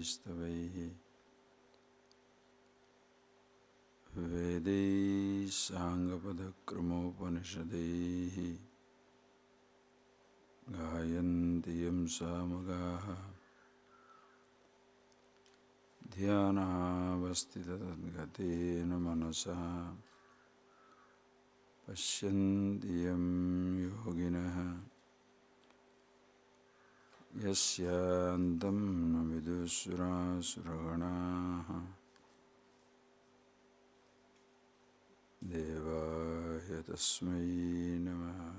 Stavaihi Vedai Sangapadakramopaniषदैः Gayanti Yam Samagaha Dhyanavastitadgatena Manasa Pashyanti Yam Yoginaha Yasyantam Vidusura Suraganaha Devaya Tasmai Namaha.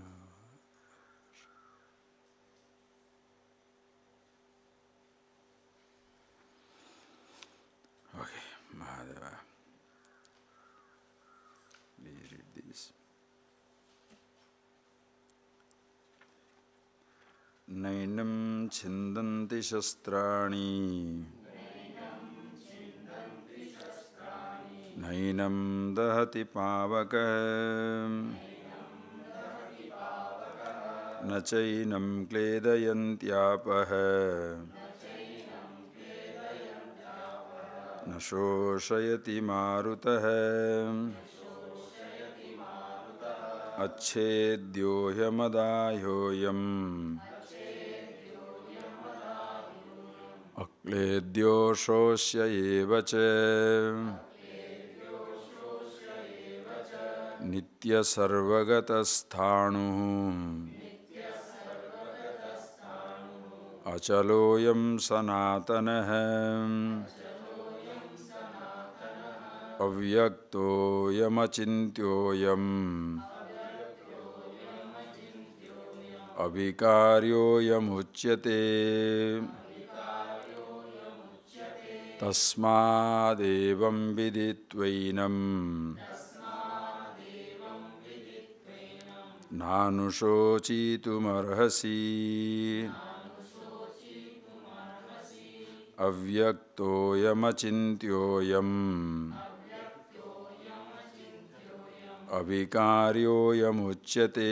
Okay, Mahadeva. Please read this. Nainam chindanti shastrani Nainam dahati pavakah Nachainam kledayantyapah Nashoshayati marutah Achedyohyamadayoyam Akledyoshosya evacha Nitya sarvagatasthanu Achaloyam sanatanah Avyaktoyam achintyoyam Avikaryoyam uchyate Tasmadevam viditvainam Nanushocitumarhasi Avyaktoyam achintyoyam Avikaryoyam uchyate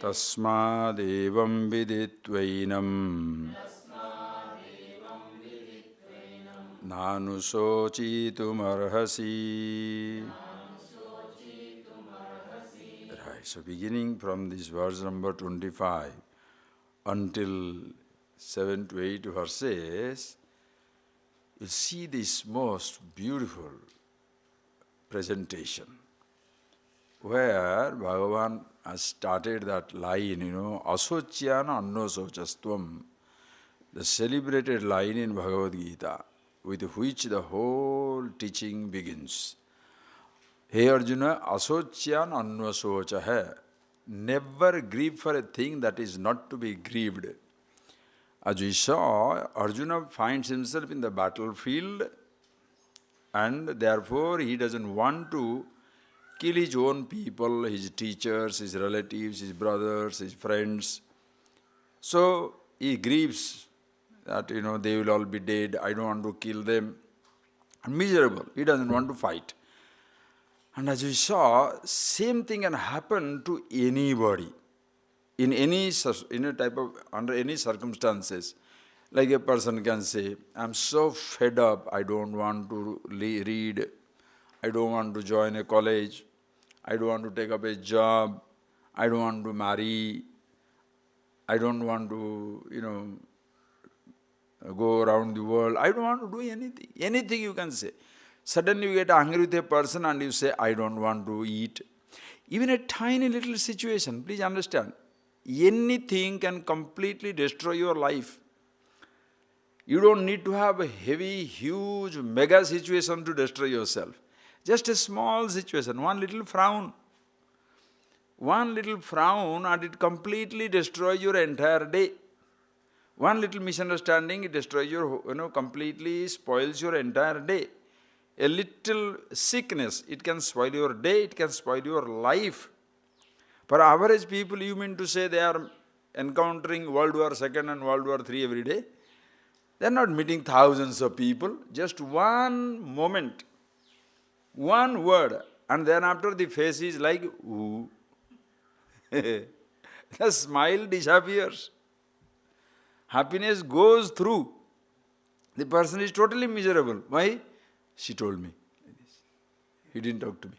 Tasmadevam viditvainam Nanushocitumarhasi. Right, so beginning from this verse number 25 until 7 to 8 verses, you see this most beautiful presentation where Bhagavan has started that line, Asocyana Annosochastvam, the celebrated line in Bhagavad Gita, with which the whole teaching begins. Hey Arjuna, Asocyan Anvasocha hai. Never grieve for a thing that is not to be grieved. As we saw, Arjuna finds himself in the battlefield and therefore he doesn't want to kill his own people, his teachers, his relatives, his brothers, his friends. So he grieves that, they will all be dead, I don't want to kill them. And miserable, he doesn't want to fight. And as we saw, same thing can happen to anybody, in any type of, under any circumstances. Like a person can say, I'm so fed up, I don't want to read, I don't want to join a college, I don't want to take up a job, I don't want to marry, I don't want to, go around the world, I don't want to do anything. Anything you can say. Suddenly you get angry with a person and you say, I don't want to eat. Even a tiny little situation, please understand, anything can completely destroy your life. You don't need to have a heavy, huge, mega situation to destroy yourself. Just a small situation, one little frown. One little frown and it completely destroys your entire day. One little misunderstanding, it destroys your, completely spoils your entire day. A little sickness, it can spoil your day, it can spoil your life. For average people, you mean to say they are encountering World War II and World War III every day? They are not meeting thousands of people, just one moment, one word, and then after the face is like, ooh. The smile disappears. happiness goes through, the person is totally miserable. Why? She told me. He didn't talk to me.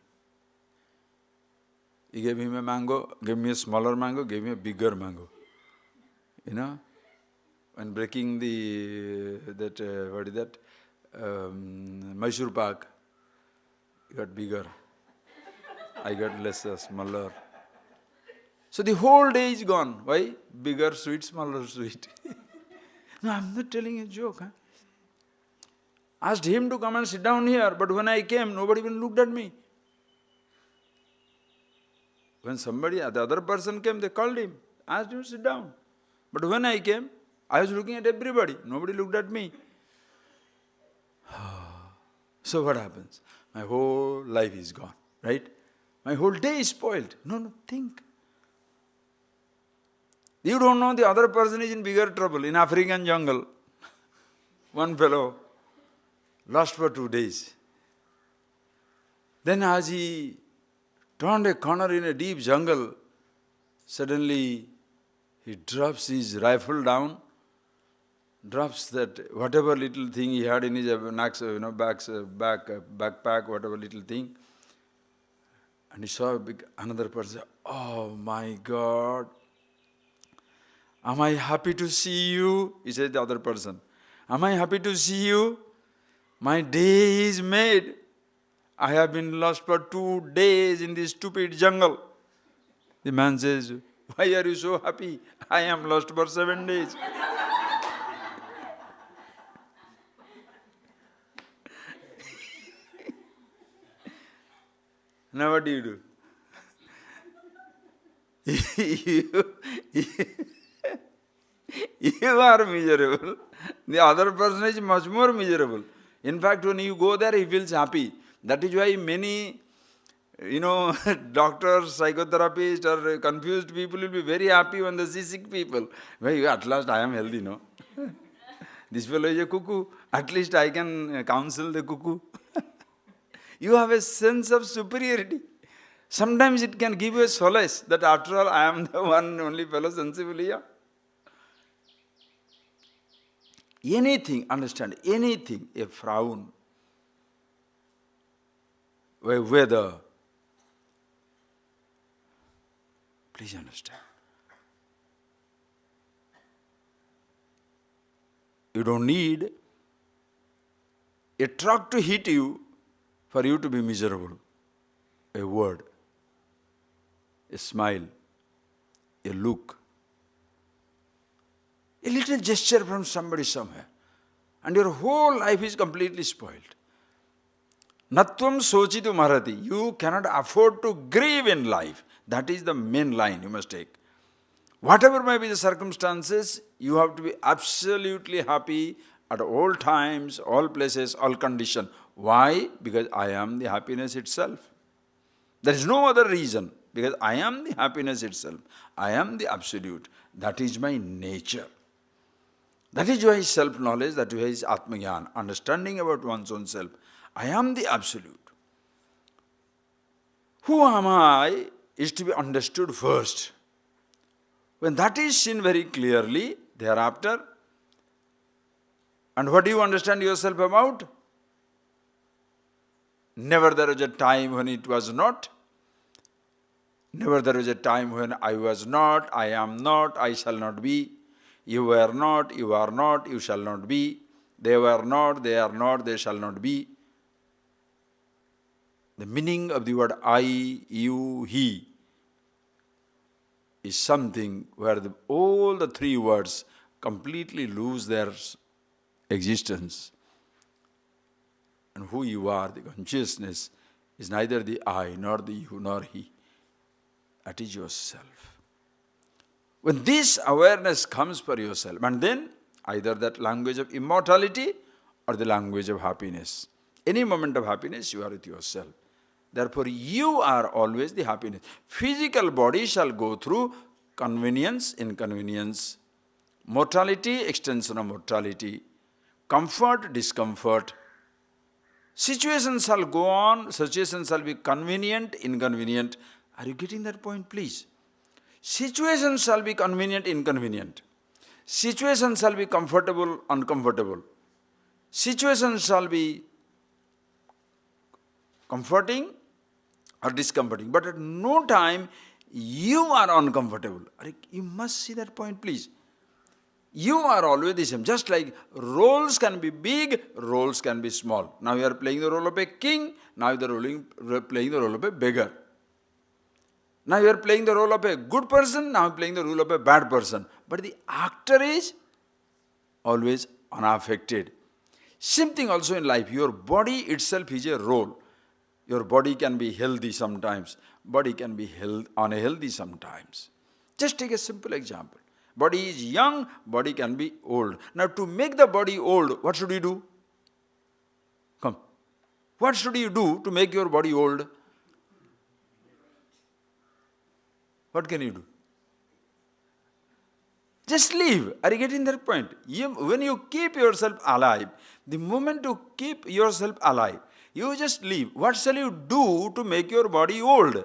He gave him a mango, gave me a smaller mango, gave me a bigger mango. You know, when breaking Mysore pak, he got bigger. I got lesser, smaller. So the whole day is gone. Why? Bigger sweet, smaller sweet. No, I'm not telling a joke. Huh? Asked him to come and sit down here, but when I came, nobody even looked at me. When the other person came, they called him, asked him to sit down. But when I came, I was looking at everybody. Nobody looked at me. So what happens? My whole life is gone, right? My whole day is spoiled. No, think. You don't know the other person is in bigger trouble in African jungle. One fellow lost for 2 days. Then as he turned a corner in a deep jungle, suddenly he drops his rifle down, drops that whatever little thing he had in his backpack, whatever little thing, and he saw another person. Oh my God! Am I happy to see you? He said the other person. Am I happy to see you? My day is made. I have been lost for 2 days in this stupid jungle. The man says, why are you so happy? I am lost for 7 days. Now what do you do? You are miserable. The other person is much more miserable. In fact, when you go there, he feels happy. That is why many, doctors, psychotherapists or confused people will be very happy when they see sick people. Well, at last I am healthy, no? This fellow is a cuckoo. At least I can counsel the cuckoo. You have a sense of superiority. Sometimes it can give you a solace that after all I am the one only fellow sensible here. Anything, understand, anything, a frown, a weather, please understand. You don't need a truck to hit you for you to be miserable. A word, a smile, a look, a little gesture from somebody somewhere, and your whole life is completely spoiled. Natvam sochitu marati. You cannot afford to grieve in life. That is the main line you must take. Whatever may be the circumstances, you have to be absolutely happy at all times, all places, all conditions. Why? Because I am the happiness itself. There is no other reason. Because I am the happiness itself. I am the absolute. That is my nature. That is why self-knowledge, that is Atma-Jnana, understanding about one's own self. I am the absolute. Who am I is to be understood first. When that is seen very clearly, thereafter, and what do you understand yourself about? Never there was a time when it was not. Never there was a time when I was not, I am not, I shall not be. You were not, you are not, you shall not be. They were not, they are not, they shall not be. The meaning of the word I, you, he is something where all the three words completely lose their existence. And who you are, the consciousness, is neither the I, nor the you, nor he. That is yourself. When this awareness comes for yourself, and then either that language of immortality or the language of happiness. Any moment of happiness, you are with yourself. Therefore, you are always the happiness. Physical body shall go through convenience, inconvenience, mortality, extension of mortality, comfort, discomfort. Situations shall go on, situations shall be convenient, inconvenient. Are you getting that point, please? Situations shall be convenient, inconvenient. Situation shall be comfortable, uncomfortable. Situation shall be comforting or discomforting. But at no time you are uncomfortable. You must see that point, please. You are always the same. Just like roles can be big, roles can be small. Now you are playing the role of a king, now you are playing the role of a beggar. Now you are playing the role of a good person, now you are playing the role of a bad person. But the actor is always unaffected. Same thing also in life. Your body itself is a role. Your body can be healthy sometimes, body can be unhealthy sometimes. Just take a simple example. Body is young, body can be old. Now to make the body old, what should you do? Come. What should you do to make your body old? What can you do? Just leave. Are you getting that point? When you keep yourself alive, the moment you keep yourself alive, you just leave. What shall you do to make your body old?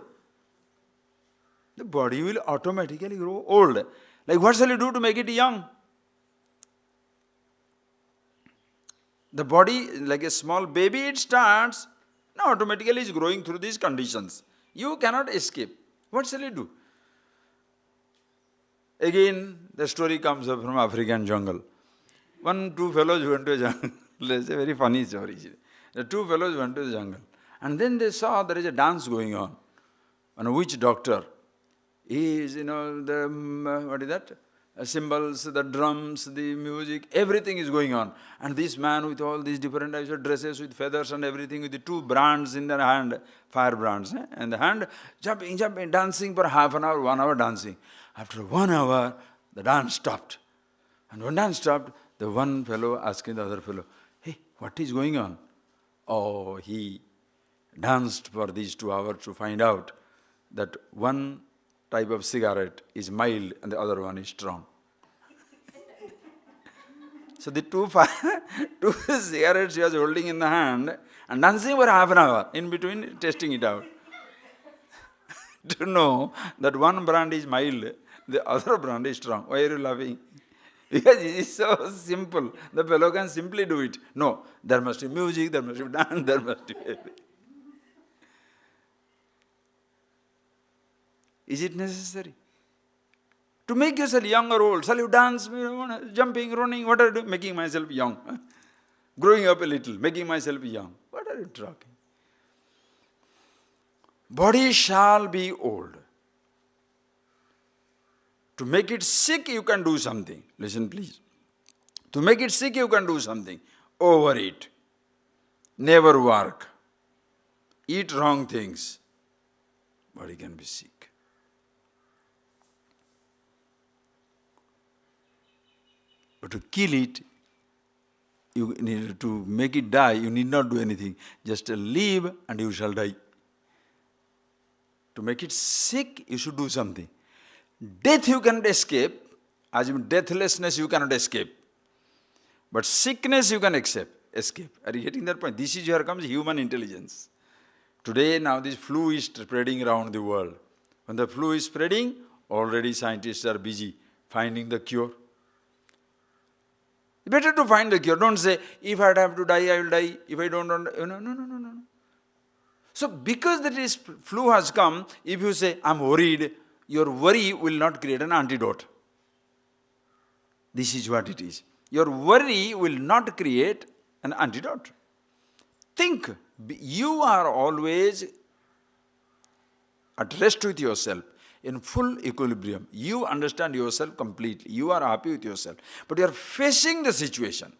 The body will automatically grow old. Like what shall you do to make it young? The body, like a small baby, it starts, now automatically is growing through these conditions. You cannot escape. What shall you do? Again, the story comes up from African jungle. Two fellows went to a jungle. It's a very funny story. The two fellows went to the jungle. And then they saw there is a dance going on. And a witch doctor. He is, what is that? Cymbals, the drums, the music, everything is going on. And this man with all these different types of dresses, with feathers and everything, with the two brands in their hand, fire brands, in the hand, jumping, dancing for half an hour, 1 hour dancing. After 1 hour, the dance stopped. And when dance stopped, the one fellow asking the other fellow, hey, what is going on? Oh, he danced for these 2 hours to find out that one type of cigarette is mild and the other one is strong. So the two cigarettes he was holding in the hand and dancing for half an hour, in between testing it out. To know that one brand is mild, the other brand is strong. Why are you laughing? Because it is so simple. The fellow can simply do it. No, there must be music, there must be dance, there must be everything. Is it necessary? To make yourself young or old, shall you dance, jumping, running, what are you doing? Making myself young. Growing up a little, making myself young. What are you talking? Body shall be old. To make it sick, you can do something. Listen, please. To make it sick, you can do something. Overeat. Never work. Eat wrong things. Body can be sick. But to kill it, you need to make it die, you need not do anything. Just live and you shall die. To make it sick, you should do something. Death you cannot escape. As in deathlessness you cannot escape. But sickness you can escape. Are you getting that point? This is where comes human intelligence. Today now this flu is spreading around the world. When the flu is spreading, already scientists are busy finding the cure. Better to find the cure. Don't say, if I have to die, I will die. If I don't, no. So because that is flu has come, if you say, I'm worried, your worry will not create an antidote. This is what it is. Your worry will not create an antidote. Think, you are always at rest with yourself, in full equilibrium. You understand yourself completely. You are happy with yourself. But you are facing the situation.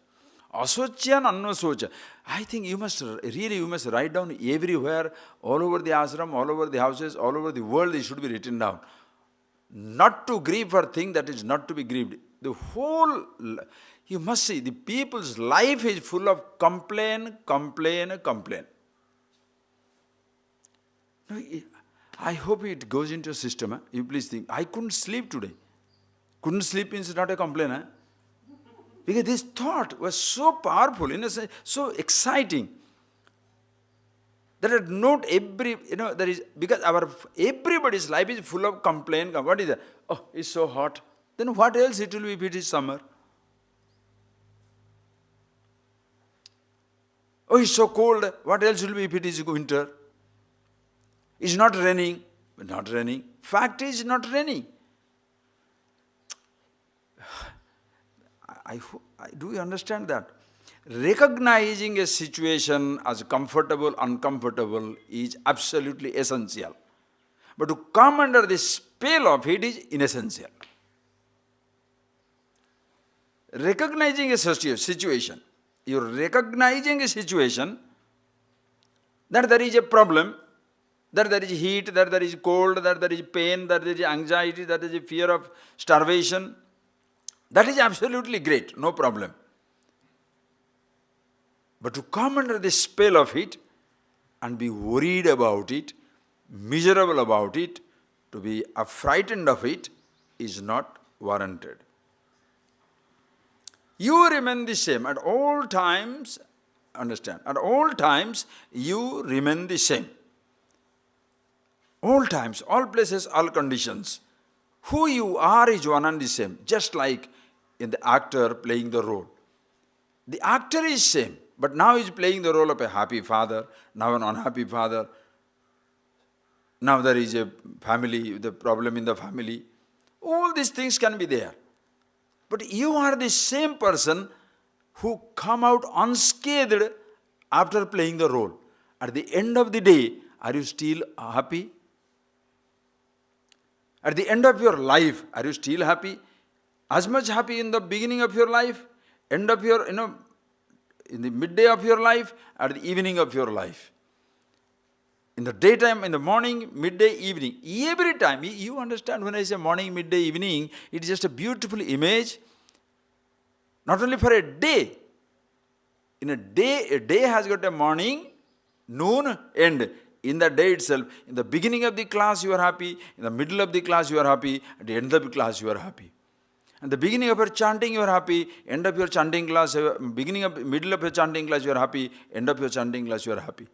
Asocyan annosocha. I think you must write down everywhere, all over the ashram, all over the houses, all over the world, it should be written down. Not to grieve for thing that is not to be grieved. The whole, you must see, the people's life is full of complain. I hope it goes into a system. You please think, I couldn't sleep today. Couldn't sleep means not a complaint. Because this thought was so powerful, in a sense, so exciting. That not every, there is, because everybody's life is full of complaint. What is that? Oh, it's so hot. then what else it will be if it is summer? Oh, it's so cold. What else will be if it is winter? It's not raining. Not raining. Fact is not raining. Do you understand that? Recognizing a situation as comfortable, uncomfortable is absolutely essential. But to come under the spell of it is inessential. Recognizing a situation. You're recognizing a situation that there is a problem, that there is heat, that there is cold, that there is pain, that there is anxiety, that there is fear of starvation. That is absolutely great, no problem. But to come under the spell of it and be worried about it, miserable about it, to be frightened of it, is not warranted. You remain the same at all times, understand, at all times you remain the same. All times, all places, all conditions. Who you are is one and the same, just like in the actor playing the role. The actor is same, but now he is playing the role of a happy father, now an unhappy father. Now there is a family, the problem in the family. All these things can be there. But you are the same person who come out unscathed after playing the role. At the end of the day, are you still happy? At the end of your life, are you still happy? As much happy in the beginning of your life, end of your, in the midday of your life, at the evening of your life. In the daytime, in the morning, midday, evening. Every time, you understand when I say morning, midday, evening, it is just a beautiful image. Not only for a day. In a day has got a morning, noon, end. In the day itself, in the beginning of the class you are happy, in the middle of the class you are happy, at the end of the class you are happy. At the beginning of your chanting you are happy, end of your chanting class, middle of your chanting class you are happy, end of your chanting class you are happy.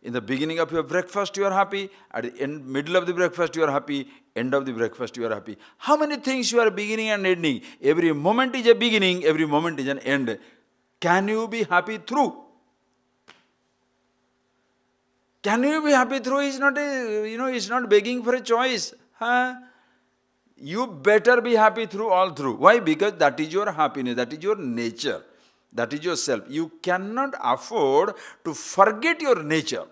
In the beginning of your breakfast you are happy, at the end, middle of the breakfast you are happy, end of the breakfast you are happy. How many things you are beginning and ending? Every moment is a beginning, every moment is an end. Can you be happy through? Can you be happy through is not it's not begging for a choice. You better be happy through all through. Why? Because that is your happiness, that is your nature, that is yourself. You cannot afford to forget your nature.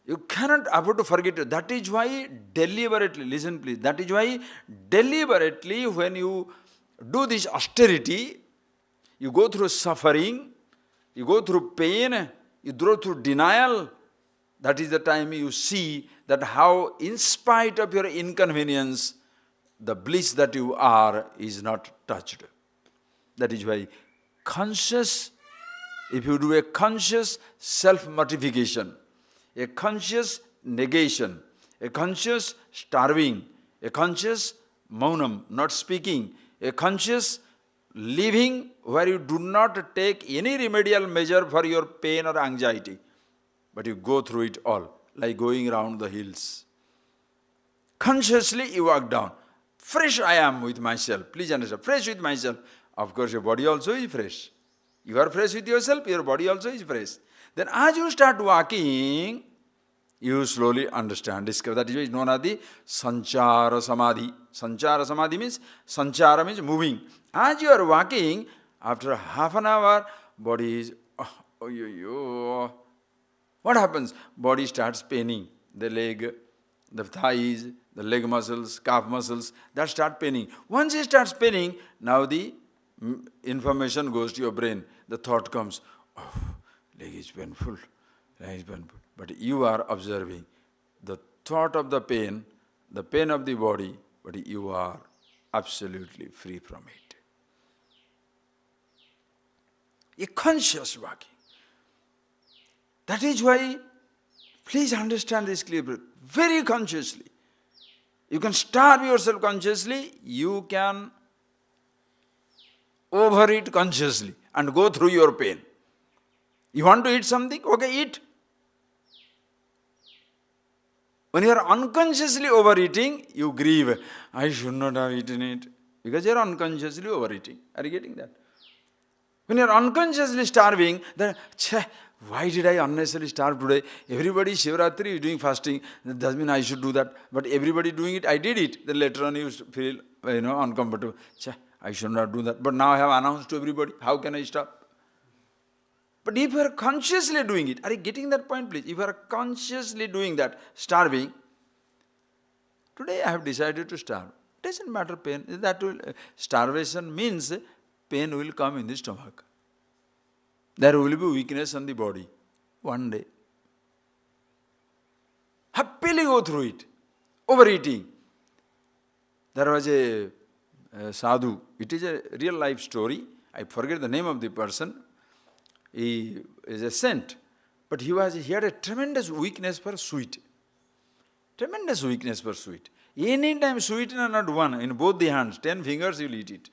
You cannot afford to forget it. That is why deliberately, listen please, that is why deliberately when you do this austerity, you go through suffering, you go through pain, you go through denial. That is the time you see that how in spite of your inconvenience, the bliss that you are is not touched. That is why conscious, if you do a conscious self-mortification, a conscious negation, a conscious starving, a conscious maunam, not speaking, a conscious living where you do not take any remedial measure for your pain or anxiety, but you go through it all, like going around the hills. Consciously you walk down. Fresh I am with myself. Please understand, fresh with myself. Of course, your body also is fresh. You are fresh with yourself, your body also is fresh. Then as you start walking, you slowly understand, discover. That is known as the Sanchara Samadhi. Sanchara Samadhi means, Sanchara means moving. As you are walking, after half an hour, body is, what happens? Body starts paining. The leg, the thighs, the leg muscles, calf muscles, that start paining. Once it starts paining, now the information goes to your brain. The thought comes, leg is painful, leg is painful. But you are observing the thought of the pain of the body, but you are absolutely free from it. A conscious walking. That is why, please understand this clearly, very consciously. You can starve yourself consciously, you can overeat consciously and go through your pain. You want to eat something? Okay, eat. When you are unconsciously overeating, you grieve. I should not have eaten it. Because you are unconsciously overeating. Are you getting that? When you are unconsciously starving, then, why did I unnecessarily starve today? Everybody Shivratri is doing fasting. That doesn't mean I should do that. But everybody doing it, I did it. Then later on you feel, uncomfortable. I should not do that. But now I have announced to everybody. How can I stop? But if you are consciously doing it, are you getting that point, please? If you are consciously doing that, starving, today I have decided to starve. It doesn't matter pain. Starvation means pain will come in the stomach. There will be weakness on the body. One day. Happily go through it. Overeating. There was a sadhu. It is a real life story. I forget the name of the person. He is a saint. But he had a tremendous weakness for sweet. Tremendous weakness for sweet. Anytime sweet and not one, in both the hands, 10 fingers you will eat it.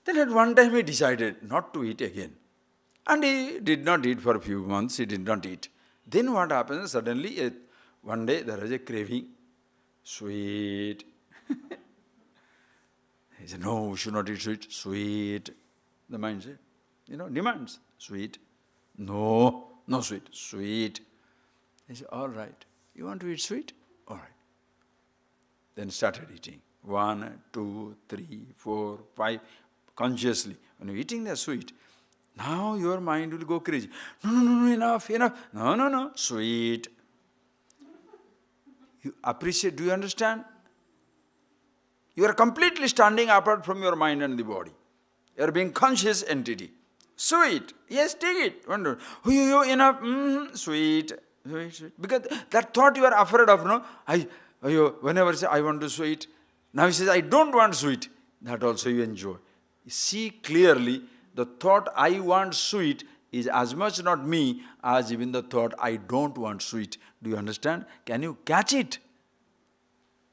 Then at one time he decided not to eat again. And he did not eat for a few months, he did not eat. Then what happens? Suddenly, one day there is a craving. Sweet. He said, no, we should not eat sweet. Sweet. The mind said, demands. Sweet. No, no sweet. Sweet. He said, all right. You want to eat sweet? All right. Then started eating. 1, 2, 3, 4, 5. Consciously. When you're eating the sweet, now your mind will go crazy. No, enough. No, sweet. You appreciate, do you understand? You are completely standing apart from your mind and the body. You are being conscious entity. Sweet. Yes, take it. Wonder. Enough. Sweet. Because that thought you are afraid of, no? Whenever say, I want to sweet. Now he says, I don't want sweet. That also you enjoy. See clearly, the thought I want sweet is as much not me as even the thought I don't want sweet. Do you understand? Can you catch it?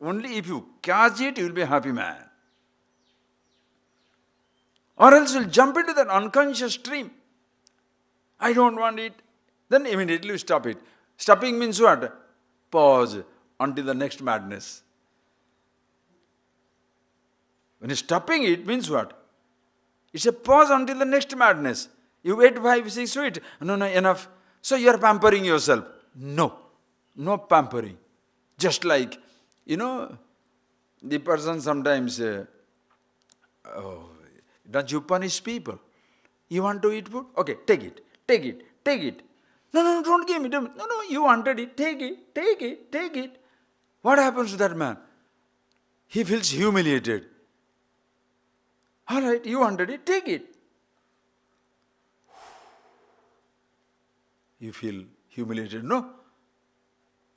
Only if you catch it, you will be a happy man. Or else you'll jump into that unconscious stream. I don't want it. Then immediately you stop it. Stopping means what? Pause until the next madness. When you're stopping it, means what? It's a pause until the next madness. You ate 5, 6 sweet. No, enough. So you are pampering yourself. No pampering. Just like, the person sometimes, don't you punish people? You want to eat food? Okay, take it. No, don't give me. No, you wanted it. Take it. What happens to that man? He feels humiliated. All right, you wanted it, take it. You feel humiliated, no?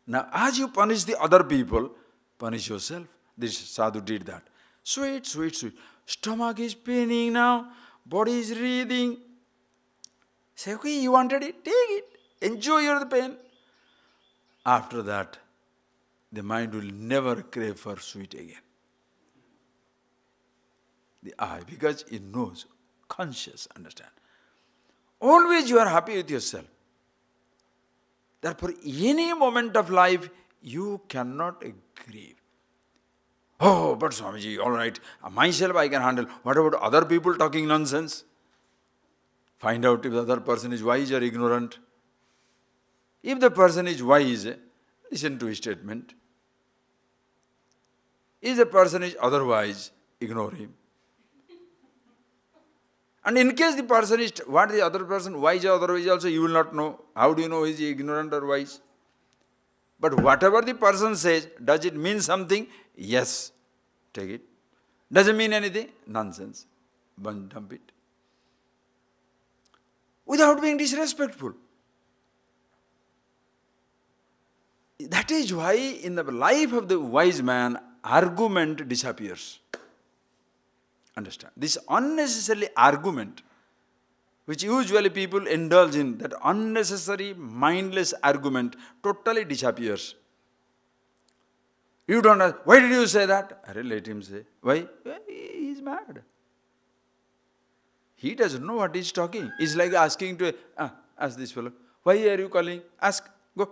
Now, as you punish the other people, punish yourself. This sadhu did that. Sweet. Stomach is paining now, body is writhing. Say, okay, you wanted it, take it. Enjoy your pain. After that, the mind will never crave for sweet again. The eye, because it knows, conscious, understand. Always you are happy with yourself. Therefore, any moment of life, you cannot grieve. Oh, but Swamiji, all right, myself I can handle. What about other people talking nonsense? Find out if the other person is wise or ignorant. If the person is wise, listen to his statement. If the person is otherwise, ignore him. And in case the person is, what the other person, wise or otherwise also, you will not know. How do you know is he ignorant or wise? But whatever the person says, does it mean something? Yes. Take it. Doesn't mean anything? Nonsense. Dump it. Without being disrespectful. That is why in the life of the wise man, argument disappears. Understand? This unnecessary argument, which usually people indulge in, that unnecessary, mindless argument totally disappears. You don't ask, why did you say that? Let him say. Why? He is mad. He doesn't know what he's talking. It's like asking to, ask this fellow, why are you calling? Ask, go.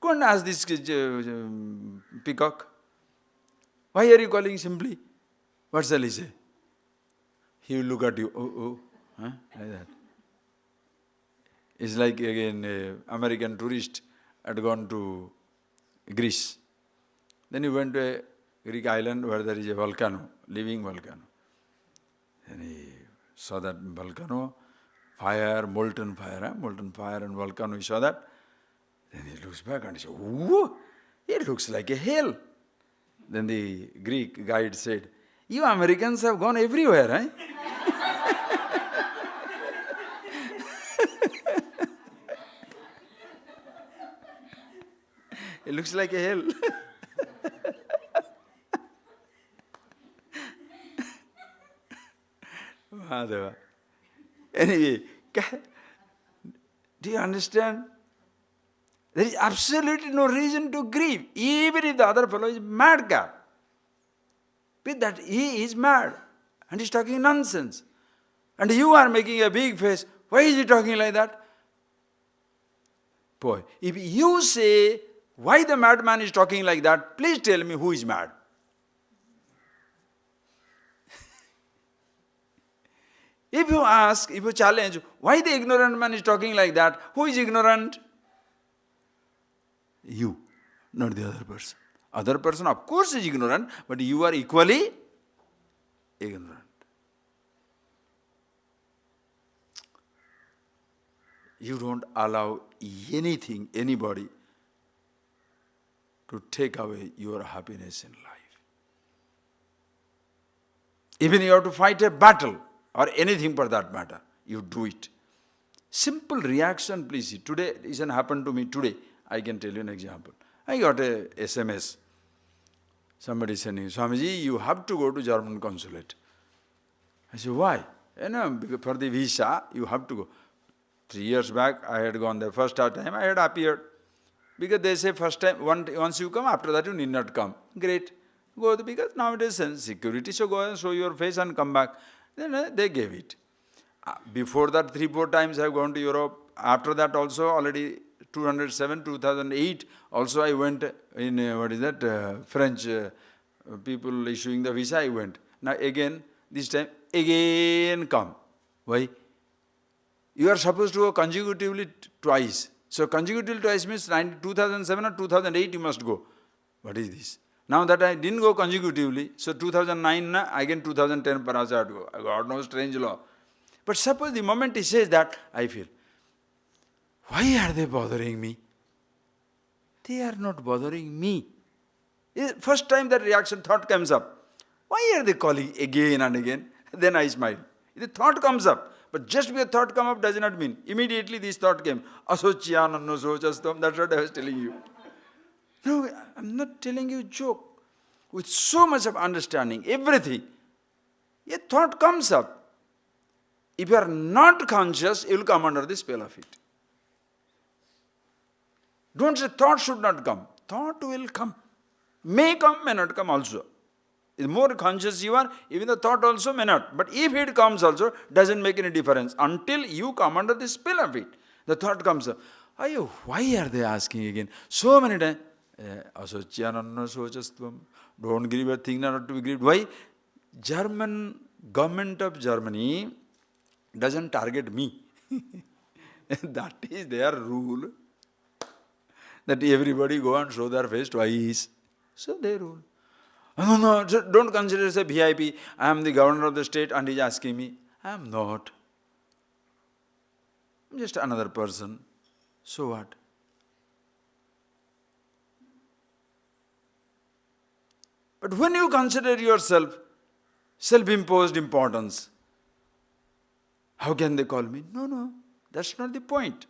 Go and ask this peacock. Why are you calling simply? What shall he say? He will look at you. Oh, huh? Like that. It's like again an American tourist had gone to Greece. Then he went to a Greek island where there is a volcano, living volcano. And he saw that volcano, fire, molten fire and volcano, he saw that. Then he looks back and he said, "Whoa, it looks like a hell." Then the Greek guide said, "You Americans have gone everywhere, eh?" It looks like a hell. Madhava. Anyway, do you understand? There is absolutely no reason to grieve, even if the other fellow is mad guy. With that, he is mad and he's talking nonsense. And you are making a big face. Why is he talking like that? Boy, if you say, why the madman is talking like that, please tell me who is mad. If you ask, if you challenge, why the ignorant man is talking like that, who is ignorant? You, not the other person. Other person, of course, is ignorant, but you are equally ignorant. You don't allow anything, anybody, to take away your happiness in life. Even you have to fight a battle, or anything for that matter, you do it. Simple reaction, please see. Today, it hasn't happened to me today. I can tell you an example. I got a SMS. Somebody sending, "Swamiji, you have to go to German consulate." I said, "Why?" Because for the visa, you have to go. 3 years back, I had gone there. First time, I had appeared. Because they say first time, once you come, after that you need not come. Great. Go, because nowadays security, so go and show your face and come back. Then they gave it. Before that, 3-4 times I have gone to Europe. After that also, already 2007, 2008, also I went in, French people issuing the visa, I went. Now again, this time, again come. Why? You are supposed to go consecutively twice. So consecutively twice means 2007 or 2008 you must go. What is this? Now that I didn't go consecutively, so 2009, again 2010 perhaps I have to go. God knows, strange law. But suppose the moment he says that, I feel, why are they bothering me? They are not bothering me. First time that reaction, thought comes up. Why are they calling again and again? Then I smile. The thought comes up. But just because thought come up does not mean. Immediately this thought came. Asocyan anno sochastam. That's what I was telling you. No, I'm not telling you a joke. With so much of understanding, everything, a thought comes up. If you are not conscious, you will come under the spell of it. Don't say thought should not come. Thought will come. May come, may not come also. The more conscious you are, even the thought also may not. But if it comes also, doesn't make any difference. Until you come under the spell of it, the thought comes up. Why are they asking again? So many times. Asocyananna sochastvam. Don't grieve a thing not to be grieved. Why? German government of Germany doesn't target me. That is their rule. That everybody go and show their face twice. So they rule. No, don't consider as a VIP. I am the governor of the state and he is asking me. I am not. I am just another person. So what? But when you consider yourself self-imposed importance, how can they call me? No, that's not the point.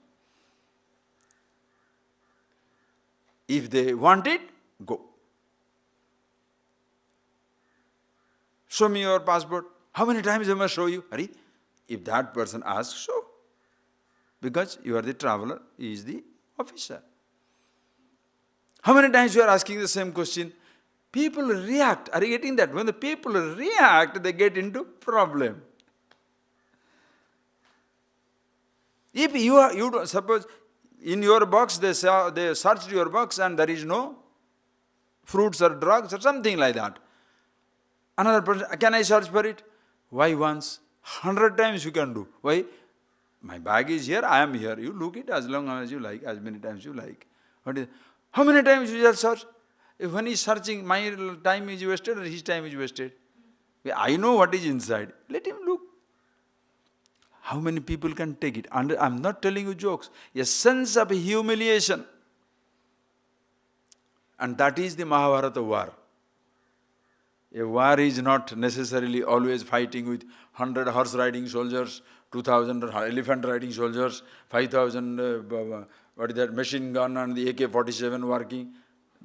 If they want it, go. Show me your passport. How many times I must show you? Hari, if that person asks, show. Because you are the traveler, he is the officer. How many times you are asking the same question? People react. Are you getting that? When the people react, they get into problem. If you don't, suppose In your box, they searched your box and there is no fruits or drugs or something like that. Another person, can I search for it? Why once? 100 times you can do. Why? My bag is here, I am here. You look it as long as you like, as many times you like. How many times you just search? If when he is searching, my time is wasted or his time is wasted. I know what is inside. Let him look. How many people can take it? And I am not telling you jokes. A sense of humiliation. And that is the Mahabharata war. A war is not necessarily always fighting with 100 horse riding soldiers, 2000 elephant riding soldiers, 5000 machine gun and the AK-47 working.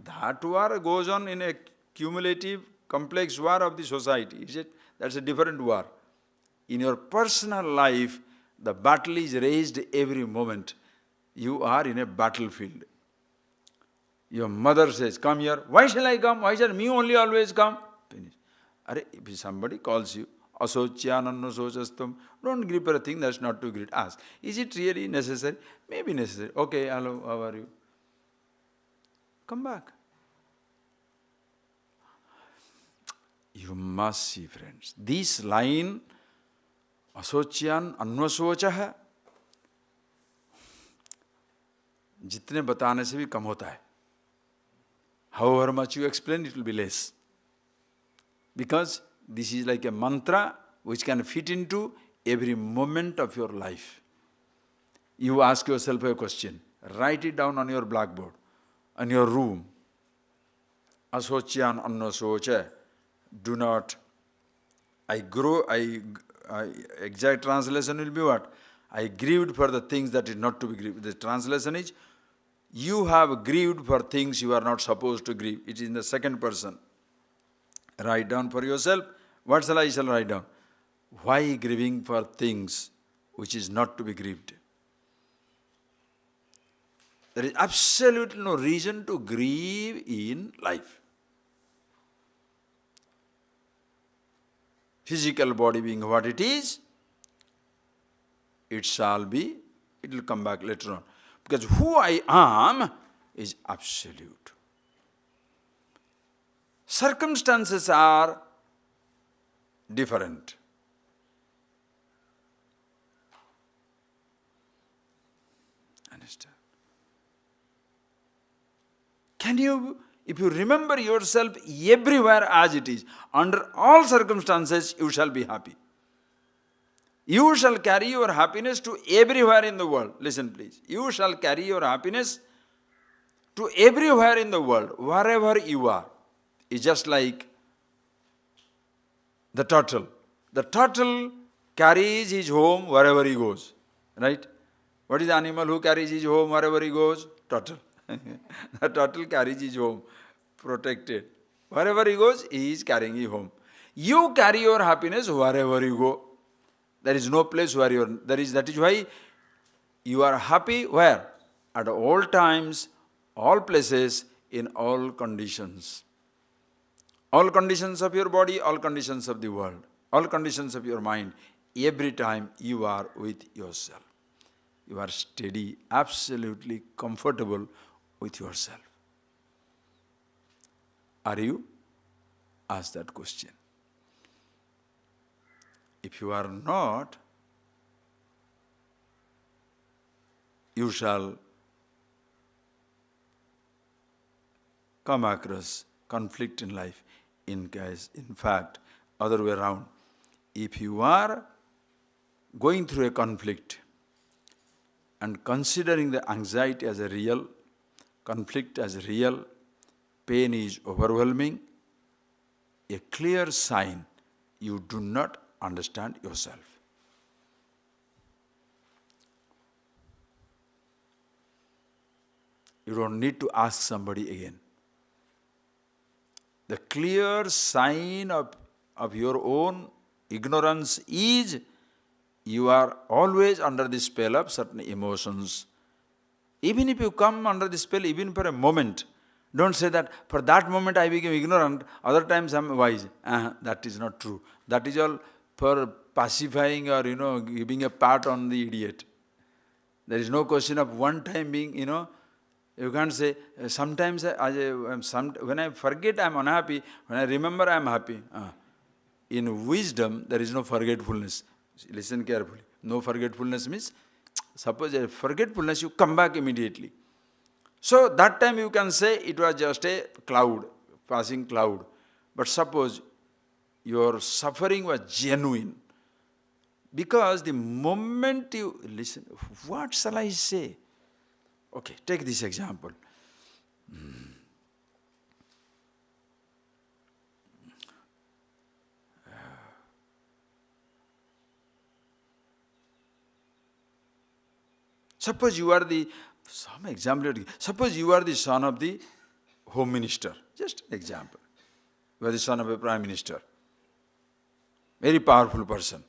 That war goes on in a cumulative, complex war of the society. Is it? That's a different war. In your personal life, the battle is raised every moment. You are in a battlefield. Your mother says, come here. Why shall I come? Why shall me only always come? Finish. If somebody calls you, asocyananno sochastam, don't grip a thing that's not to greet. Ask, is it really necessary? Maybe necessary. Okay, hello, how are you? Come back. You must see, friends. This line, asocyan अन्वसोच है, जितने बताने से भी कम होता है. However much you explain, it will be less. Because this is like a mantra which can fit into every moment of your life. You ask yourself a question. Write it down on your blackboard, on your room. Asocyan annasocha. Do not. Exact translation will be what? I grieved for the things that is not to be grieved. The translation is, you have grieved for things you are not supposed to grieve. It is in the second person. Write down for yourself. What shall I write down? Why grieving for things which is not to be grieved? There is absolutely no reason to grieve in life. Physical body being what it is, it shall be, it will come back later on. Because who I am is absolute. Circumstances are different. Understand? Can you, if you remember yourself everywhere as it is, under all circumstances, you shall be happy. You shall carry your happiness to everywhere in the world. Listen, please. You shall carry your happiness to everywhere in the world, wherever you are. It's just like the turtle. The turtle carries his home wherever he goes. Right? What is the animal who carries his home wherever he goes? Turtle. The turtle carries his home, protected. Wherever he goes, he is carrying his home. You carry your happiness wherever you go. There is no place where you are. That is why you are happy where? At all times, all places, in all conditions. All conditions of your body, all conditions of the world, all conditions of your mind. Every time you are with yourself. You are steady, absolutely comfortable with yourself. Are you? Ask that question. If you are not, you shall come across conflict in life. In fact, other way around. If you are going through a conflict and considering the anxiety as a real, conflict as real, pain is overwhelming, a clear sign you do not understand yourself. You don't need to ask somebody again. The clear sign of your own ignorance is you are always under the spell of certain emotions. Even if you come under the spell, even for a moment, don't say that for that moment I became ignorant, other times I am wise. That is not true. That is all for pacifying or, giving a pat on the idiot. There is no question of one time being, you can't say, sometimes when I forget I am unhappy, when I remember I am happy. In wisdom, there is no forgetfulness. Listen carefully. No forgetfulness means, suppose a forgetfulness, you come back immediately. So that time you can say it was just a cloud, passing cloud. But suppose your suffering was genuine. Because the moment you listen, what shall I say? Okay, take this example. Suppose you are some example, suppose you are the son of the home minister. Just an example. You are the son of a prime minister. Very powerful person.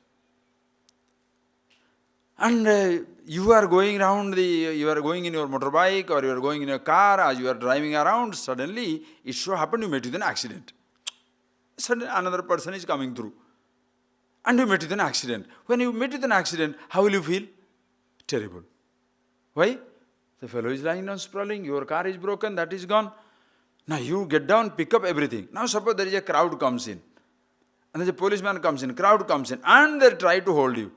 And you are going around you are going in your motorbike or you are going in a car, as you are driving around, suddenly it so happened you met with an accident. Suddenly another person is coming through. And you met with an accident. When you met with an accident, how will you feel? Terrible. Why? The fellow is lying down sprawling, your car is broken, that is gone. Now you get down, pick up everything. Now suppose there is a crowd comes in. And there's a policeman comes in, crowd comes in, and they try to hold you.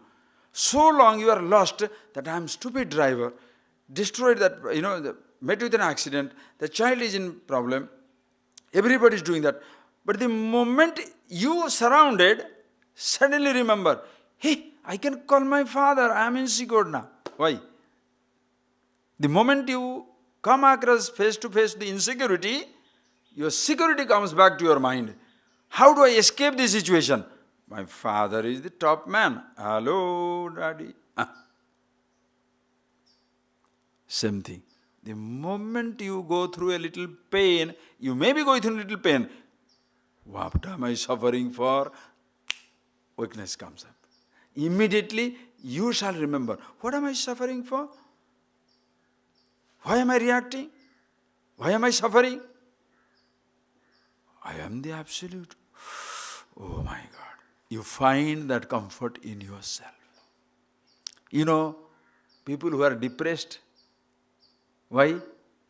So long you are lost that I am stupid driver, destroyed that, met with an accident, the child is in problem, everybody is doing that. But the moment you surrounded, suddenly remember, hey, I can call my father, I am insecure now. Why? The moment you come across face to face the insecurity, your security comes back to your mind. How do I escape this situation? My father is the top man. Hello, daddy. Same thing. The moment you go through a little pain, you may be going through a little pain. What am I suffering for? Weakness comes up. Immediately you shall remember, what am I suffering for? Why am I reacting? Why am I suffering? I am the Absolute. Oh my God. You find that comfort in yourself. People who are depressed, why?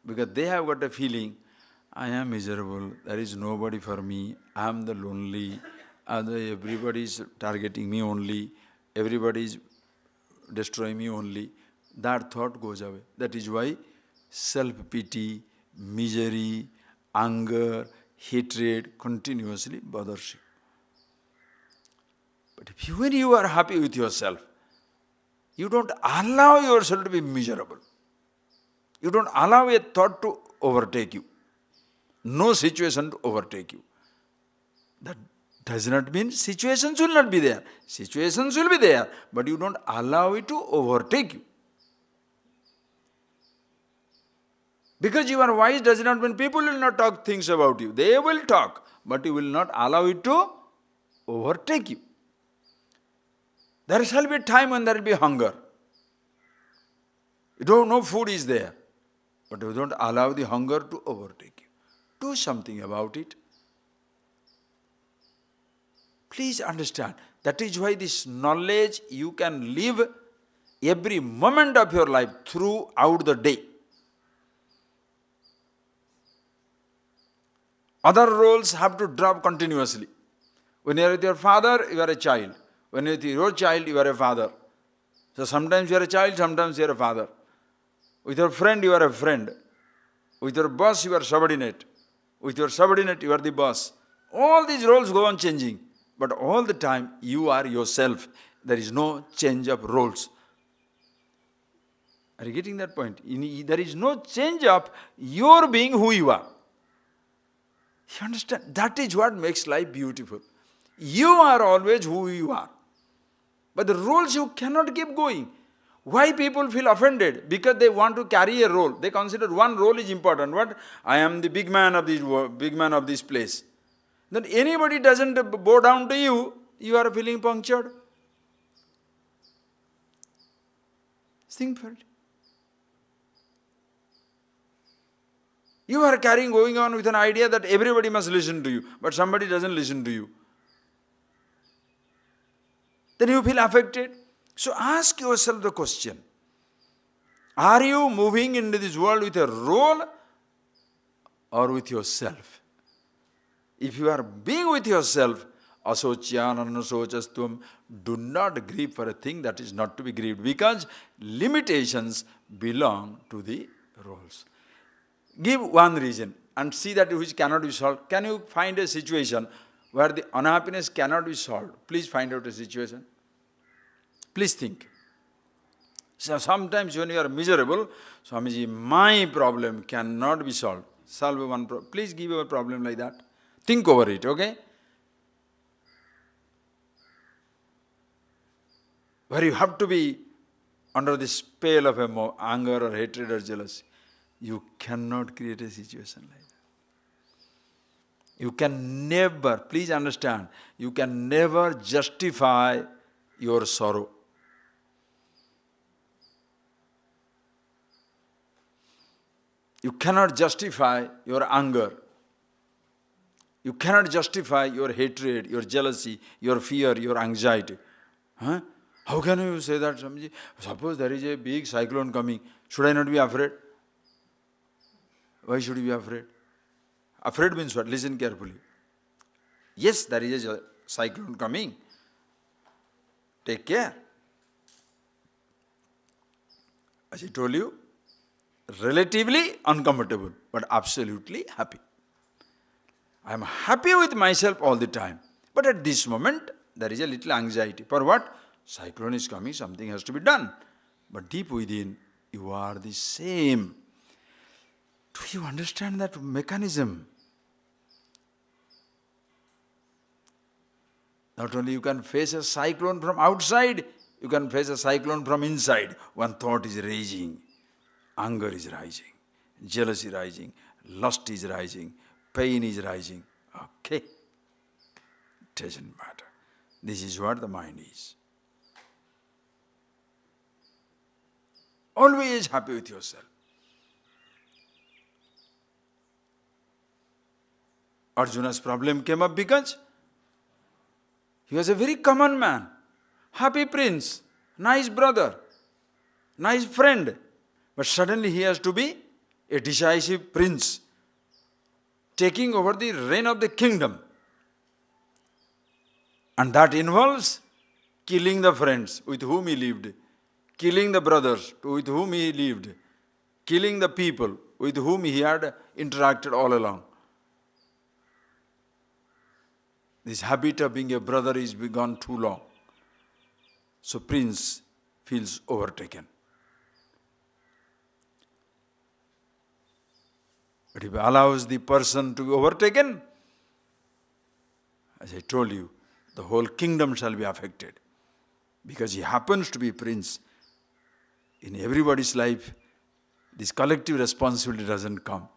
Because they have got a feeling, I am miserable, there is nobody for me, I am the lonely, everybody is targeting me only, everybody is destroying me only. That thought goes away. That is why self-pity, misery, anger, hatred continuously bothers you. But when you are happy with yourself, you don't allow yourself to be miserable. You don't allow a thought to overtake you. No situation to overtake you. That does not mean situations will not be there. Situations will be there, but you don't allow it to overtake you. Because you are wise does not mean people will not talk things about you. They will talk, but you will not allow it to overtake you. There shall be a time when there will be hunger. You don't know food is there, but you don't allow the hunger to overtake you. Do something about it. Please understand, that is why this knowledge you can live every moment of your life throughout the day. Other roles have to drop continuously. When you are with your father, you are a child. When you are with your child, you are a father. So sometimes you are a child, sometimes you are a father. With your friend, you are a friend. With your boss, you are subordinate. With your subordinate, you are the boss. All these roles go on changing. But all the time, you are yourself. There is no change of roles. Are you getting that point? There is no change of your being who you are. You understand? That is what makes life beautiful. You are always who you are. But the roles you cannot keep going. Why people feel offended? Because they want to carry a role. They consider one role is important. What? I am the big man of this place. Then anybody doesn't bow down to you, you are feeling punctured. Think for it. You are going on with an idea that everybody must listen to you, but somebody doesn't listen to you. Then you feel affected. So ask yourself the question, Are you moving into this world with a role or with yourself? If you are being with yourself, asocyan annasochastvam, do not grieve for a thing that is not to be grieved, because limitations belong to the roles. Give one reason and see that which cannot be solved. Can you find a situation where the unhappiness cannot be solved? Please find out a situation. Please think. So sometimes when you are miserable, Swamiji, my problem cannot be solved. Solve one problem. Please give a problem like that. Think over it, okay? Where you have to be under the spell of anger or hatred or jealousy. You cannot create a situation like that. You can never, please understand, you can never justify your sorrow. You cannot justify your anger. You cannot justify your hatred, your jealousy, your fear, your anxiety. Huh? How can you say that, Swamiji? Suppose there is a big cyclone coming. Should I not be afraid? Why should you be afraid? Afraid means what? Listen carefully. Yes, there is a cyclone coming. Take care. As I told you, relatively uncomfortable, but absolutely happy. I am happy with myself all the time. But at this moment, there is a little anxiety. For what? Cyclone is coming, something has to be done. But deep within, you are the same. Do you understand that mechanism? Not only you can face a cyclone from outside, you can face a cyclone from inside. One thought is raging, anger is rising, jealousy rising, lust is rising, pain is rising. Okay, it doesn't matter. This is what the mind is. Always happy with yourself. Arjuna's problem came up because he was a very common man, happy prince, nice brother, nice friend. But suddenly he has to be a decisive prince, taking over the reign of the kingdom. And that involves killing the friends with whom he lived, killing the brothers with whom he lived, killing the people with whom he had interacted all along. This habit of being a brother is gone too long. So prince feels overtaken. But if he allows the person to be overtaken, as I told you, the whole kingdom shall be affected. Because he happens to be prince. In everybody's life, this collective responsibility doesn't come.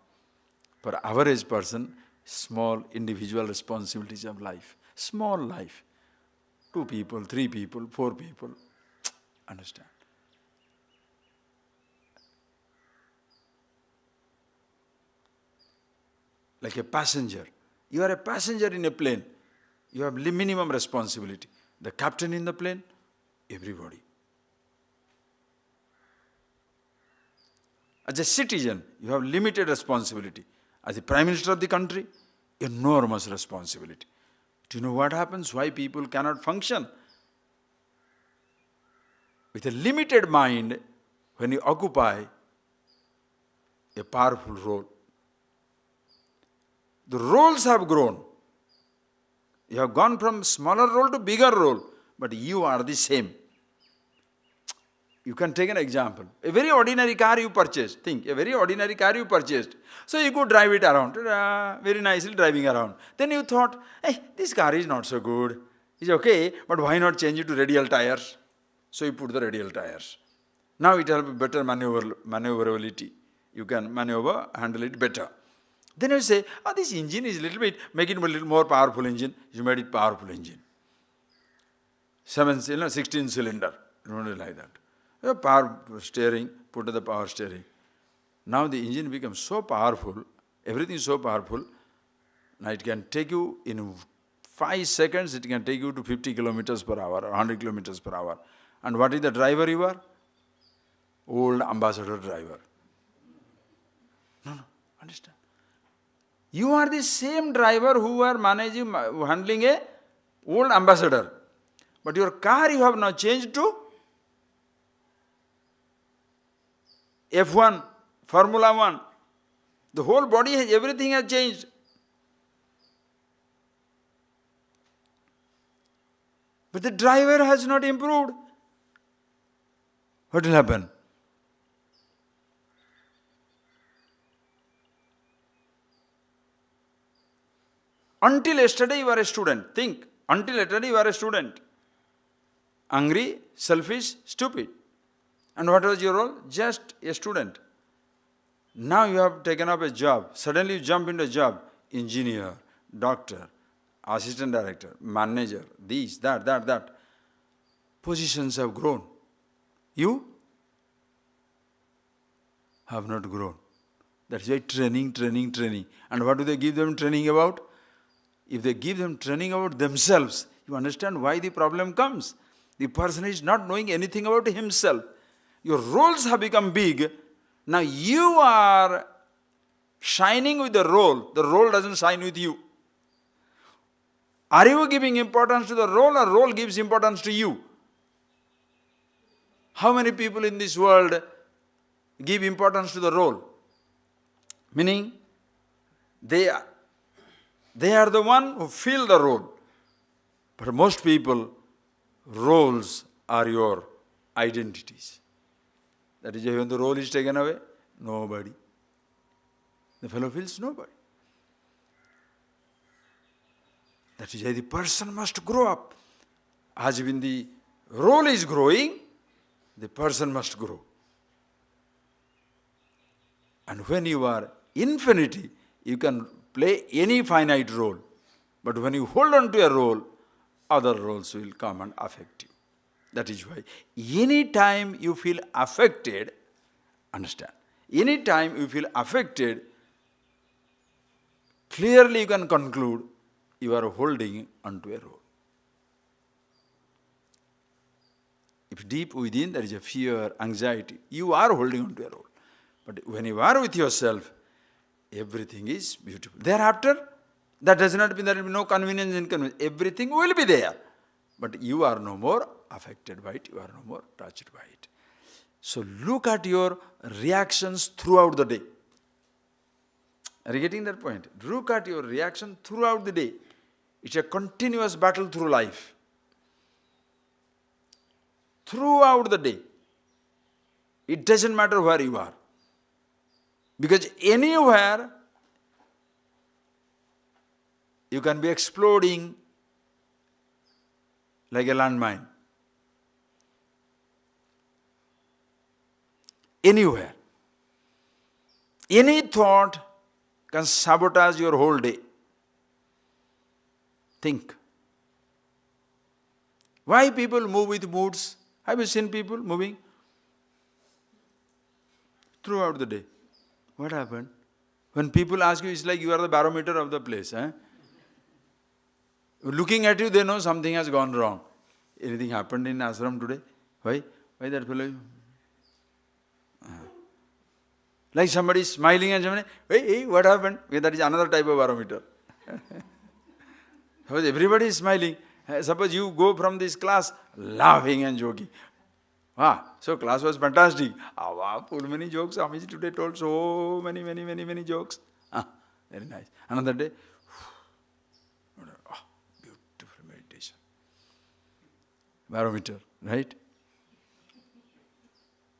For average person, small individual responsibilities of life. Small life. 2 people, 3 people, 4 people. Understand? Like a passenger. You are a passenger in a plane. You have minimum responsibility. The captain in the plane, everybody. As a citizen, you have limited responsibility. As the Prime Minister of the country, enormous responsibility. Do you know what happens? Why people cannot function? With a limited mind, when you occupy a powerful role, the roles have grown. You have gone from smaller role to bigger role, but you are the same. You can take an example. A very ordinary car you purchased. Think, a very ordinary car you purchased. So you could drive it around, very nicely driving around. Then you thought, hey, this car is not so good. It's okay, but why not change it to radial tires? So you put the radial tires. Now it will have better maneuverability. You can maneuver, handle it better. Then you say, this engine is a little bit, make it a little more powerful engine. You made it powerful engine. 16 cylinder. Don't like that. Power steering, put the power steering. Now the engine becomes so powerful, everything is so powerful, now it can take you in 5 seconds, it can take you to 50 kilometers per hour or 100 kilometers per hour. And what is the driver you are? old ambassador driver. No, understand. You are the same driver who are managing, handling a old ambassador. But your car you have now changed to F1, Formula 1. The whole body, everything has changed. But the driver has not improved. What will happen? Until yesterday you are a student. Think. Until yesterday you are a student. Angry, selfish, stupid. And what was your role? Just a student. Now you have taken up a job. Suddenly you jump into a job. Engineer, doctor, assistant director, manager, this, that. Positions have grown. You have not grown. That's why training. And what do they give them training about? If they give them training about themselves, you understand why the problem comes. The person is not knowing anything about himself. Your roles have become big. Now you are shining with the role doesn't shine with you. Are you giving importance to the role or role gives importance to you? How many people in this world give importance to the role? Meaning, they are the one who fill the role. But most people, roles are your identities. That is why when the role is taken away, nobody. The fellow feels nobody. That is why the person must grow up. As when the role is growing, the person must grow. And when you are infinity, you can play any finite role. But when you hold on to a role, other roles will come and affect you. That is why any time you feel affected, understand, any time you feel affected, clearly you can conclude you are holding onto a role. If deep within there is a fear, anxiety, you are holding onto a role. But when you are with yourself, everything is beautiful. Thereafter, that does not mean there will be no convenience and inconvenience. Everything will be there. But you are no more affected by it. You are no more touched by it. So look at your reactions throughout the day. Are you getting that point? Look at your reaction throughout the day. It's a continuous battle through life. Throughout the day. It doesn't matter where you are. Because anywhere you can be exploding like a landmine. Anywhere. Any thought can sabotage your whole day. Think. Why people move with moods? Have you seen people moving? Throughout the day. What happened? When people ask you, it's like you are the barometer of the place. Looking at you, they know something has gone wrong. Anything happened in ashram today? Why? Why that fellow? Like somebody is smiling and somebody, hey, what happened? That is another type of barometer. Suppose everybody is smiling. Suppose you go from this class laughing and joking. So class was fantastic. Full many jokes. Amiji today told so many jokes. Very nice. Another day, beautiful meditation. Barometer, right?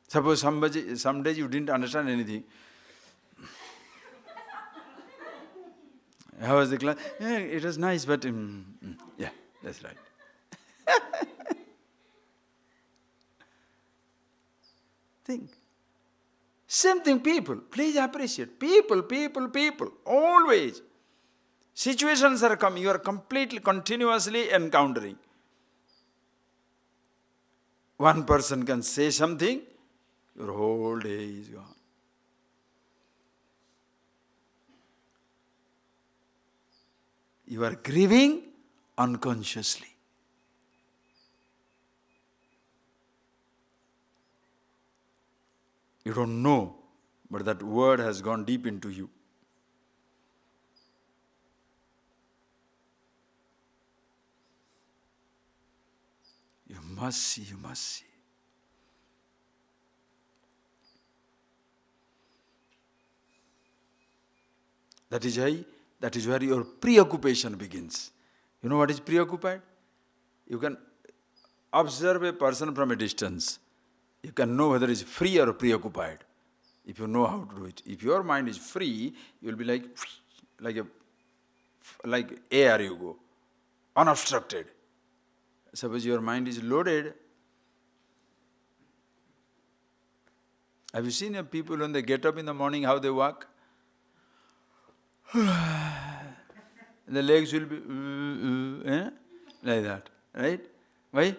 Suppose some days you didn't understand anything. How was the class? Yeah, it was nice, but yeah, that's right. Think. Same thing, people. Please appreciate. People. Always. Situations are coming. You are completely, continuously encountering. One person can say something, your whole day is gone. You are grieving unconsciously. You don't know, but that word has gone deep into you. You must see, you must see. That is where your preoccupation begins. You know what is preoccupied? You can observe a person from a distance. You can know whether he is free or preoccupied, if you know how to do it. If your mind is free, you will be like air you go, unobstructed. Suppose your mind is loaded. Have you seen people when they get up in the morning, how they walk? The legs will be like that, right? Why?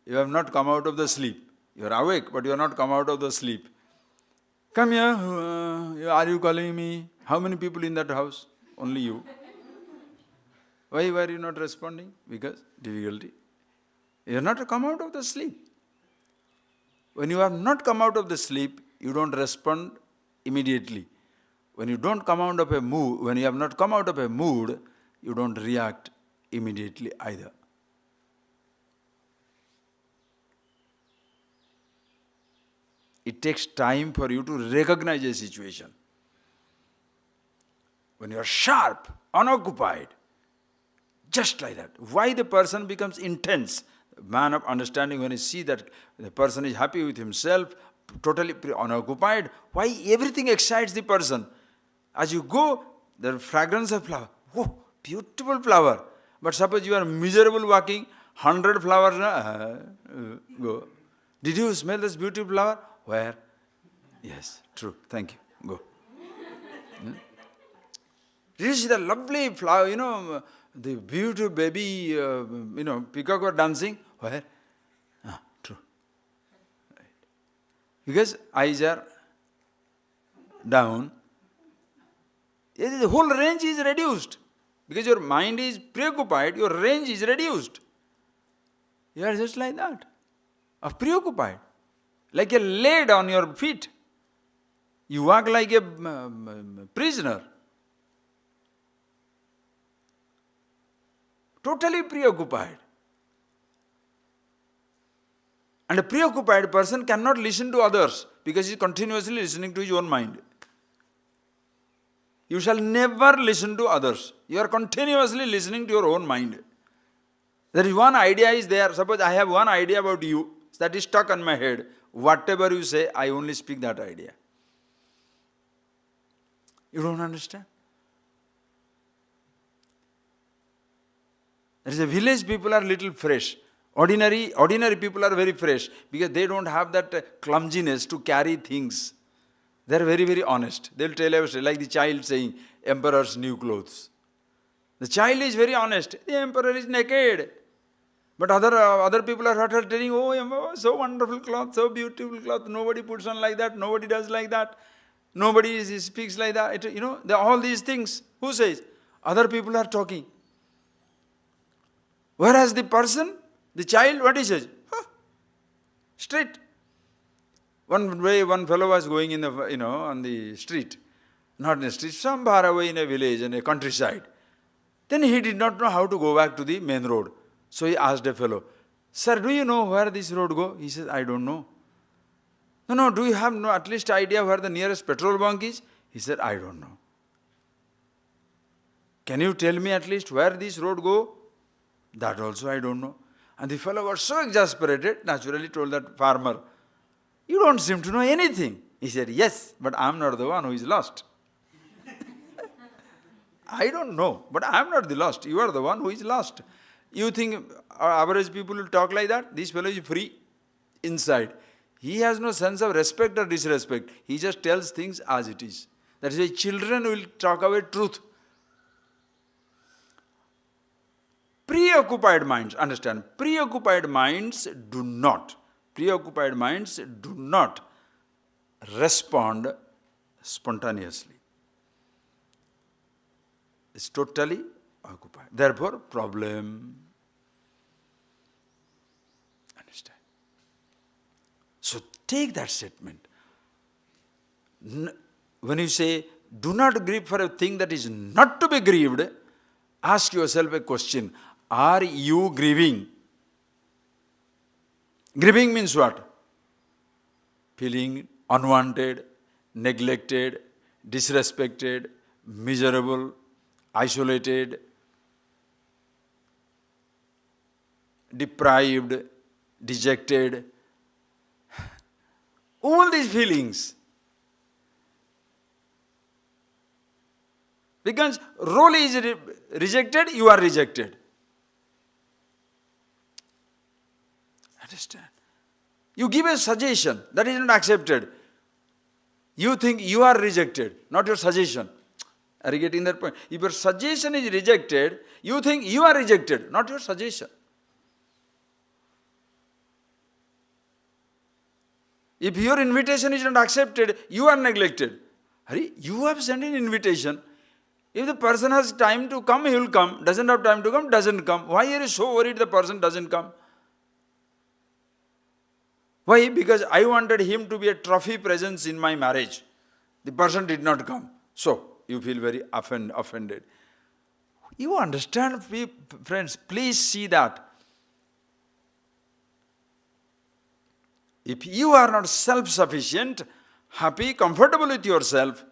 You have not come out of the sleep. You are awake, but you have not come out of the sleep. Come here. Are you calling me? How many people in that house? Only you. Why were you not responding? Because difficulty. You have not come out of the sleep. When you have not come out of the sleep, you don't respond immediately. When you don't come out of a mood, when you have not come out of a mood, you don't react immediately either. It takes time for you to recognize a situation. When you are sharp, unoccupied, just like that. Why the person becomes intense? Man of understanding, when you see that the person is happy with himself, totally unoccupied, why everything excites the person? As you go, the fragrance of flower. Oh, beautiful flower. But suppose you are miserable walking, 100 flowers, go. Did you smell this beautiful flower? Where? Yes, true. Thank you. Go. Did you see the lovely flower, the beautiful baby, peacock were dancing? Where? True. Right. Because eyes are down, the whole range is reduced. Because your mind is preoccupied, your range is reduced. You are just like that, of preoccupied. Like a lead on your feet. You walk like a prisoner. Totally preoccupied. And a preoccupied person cannot listen to others because he is continuously listening to his own mind. You shall never listen to others. You are continuously listening to your own mind. There is one idea is there. Suppose I have one idea about you that is stuck on my head. Whatever you say, I only speak that idea. You don't understand? There is a village, people are little fresh. Ordinary people are very fresh because they don't have that clumsiness to carry things. They are very, very honest. They will tell everything, like the child saying, emperor's new clothes. The child is very honest. The emperor is naked. But other people are telling, oh, so wonderful cloth, so beautiful cloth. Nobody puts on like that. Nobody does like that. Nobody speaks like that. All these things. Who says? Other people are talking. Whereas the person, the child, what he says? Straight. One way, one fellow was going in the, on the street. Not in the street, some far away in a village, in a countryside. Then he did not know how to go back to the main road. So he asked a fellow, sir, do you know where this road go? He says, I don't know. No, do you have at least idea where the nearest petrol bunk is? He said, I don't know. Can you tell me at least where this road go? That also I don't know. And the fellow was so exasperated, naturally told that farmer, you don't seem to know anything. He said, yes, but I am not the one who is lost. I don't know, but I am not the lost. You are the one who is lost. You think average people will talk like that? This fellow is free inside. He has no sense of respect or disrespect. He just tells things as it is. That is why children will talk away truth. Preoccupied minds, understand, preoccupied minds do not respond spontaneously. It's totally occupied. Therefore, problem. Understand? So take that statement. When you say, do not grieve for a thing that is not to be grieved, ask yourself a question. Are you grieving? Grieving means what? Feeling unwanted, neglected, disrespected, miserable, isolated, deprived, dejected. All these feelings. Because role is rejected, you are rejected. Understand? You give a suggestion that is not accepted. You think you are rejected, not your suggestion. Are you getting that point? If your suggestion is rejected, you think you are rejected, not your suggestion. If your invitation is not accepted, you are neglected. Hurry, you have sent an invitation. If the person has time to come, he will come. Doesn't have time to come, doesn't come. Why are you so worried the person doesn't come? Why? Because I wanted him to be a trophy presence in my marriage. The person did not come. So, you feel very offended. You understand, friends, please see that. If you are not self-sufficient, happy, comfortable with yourself,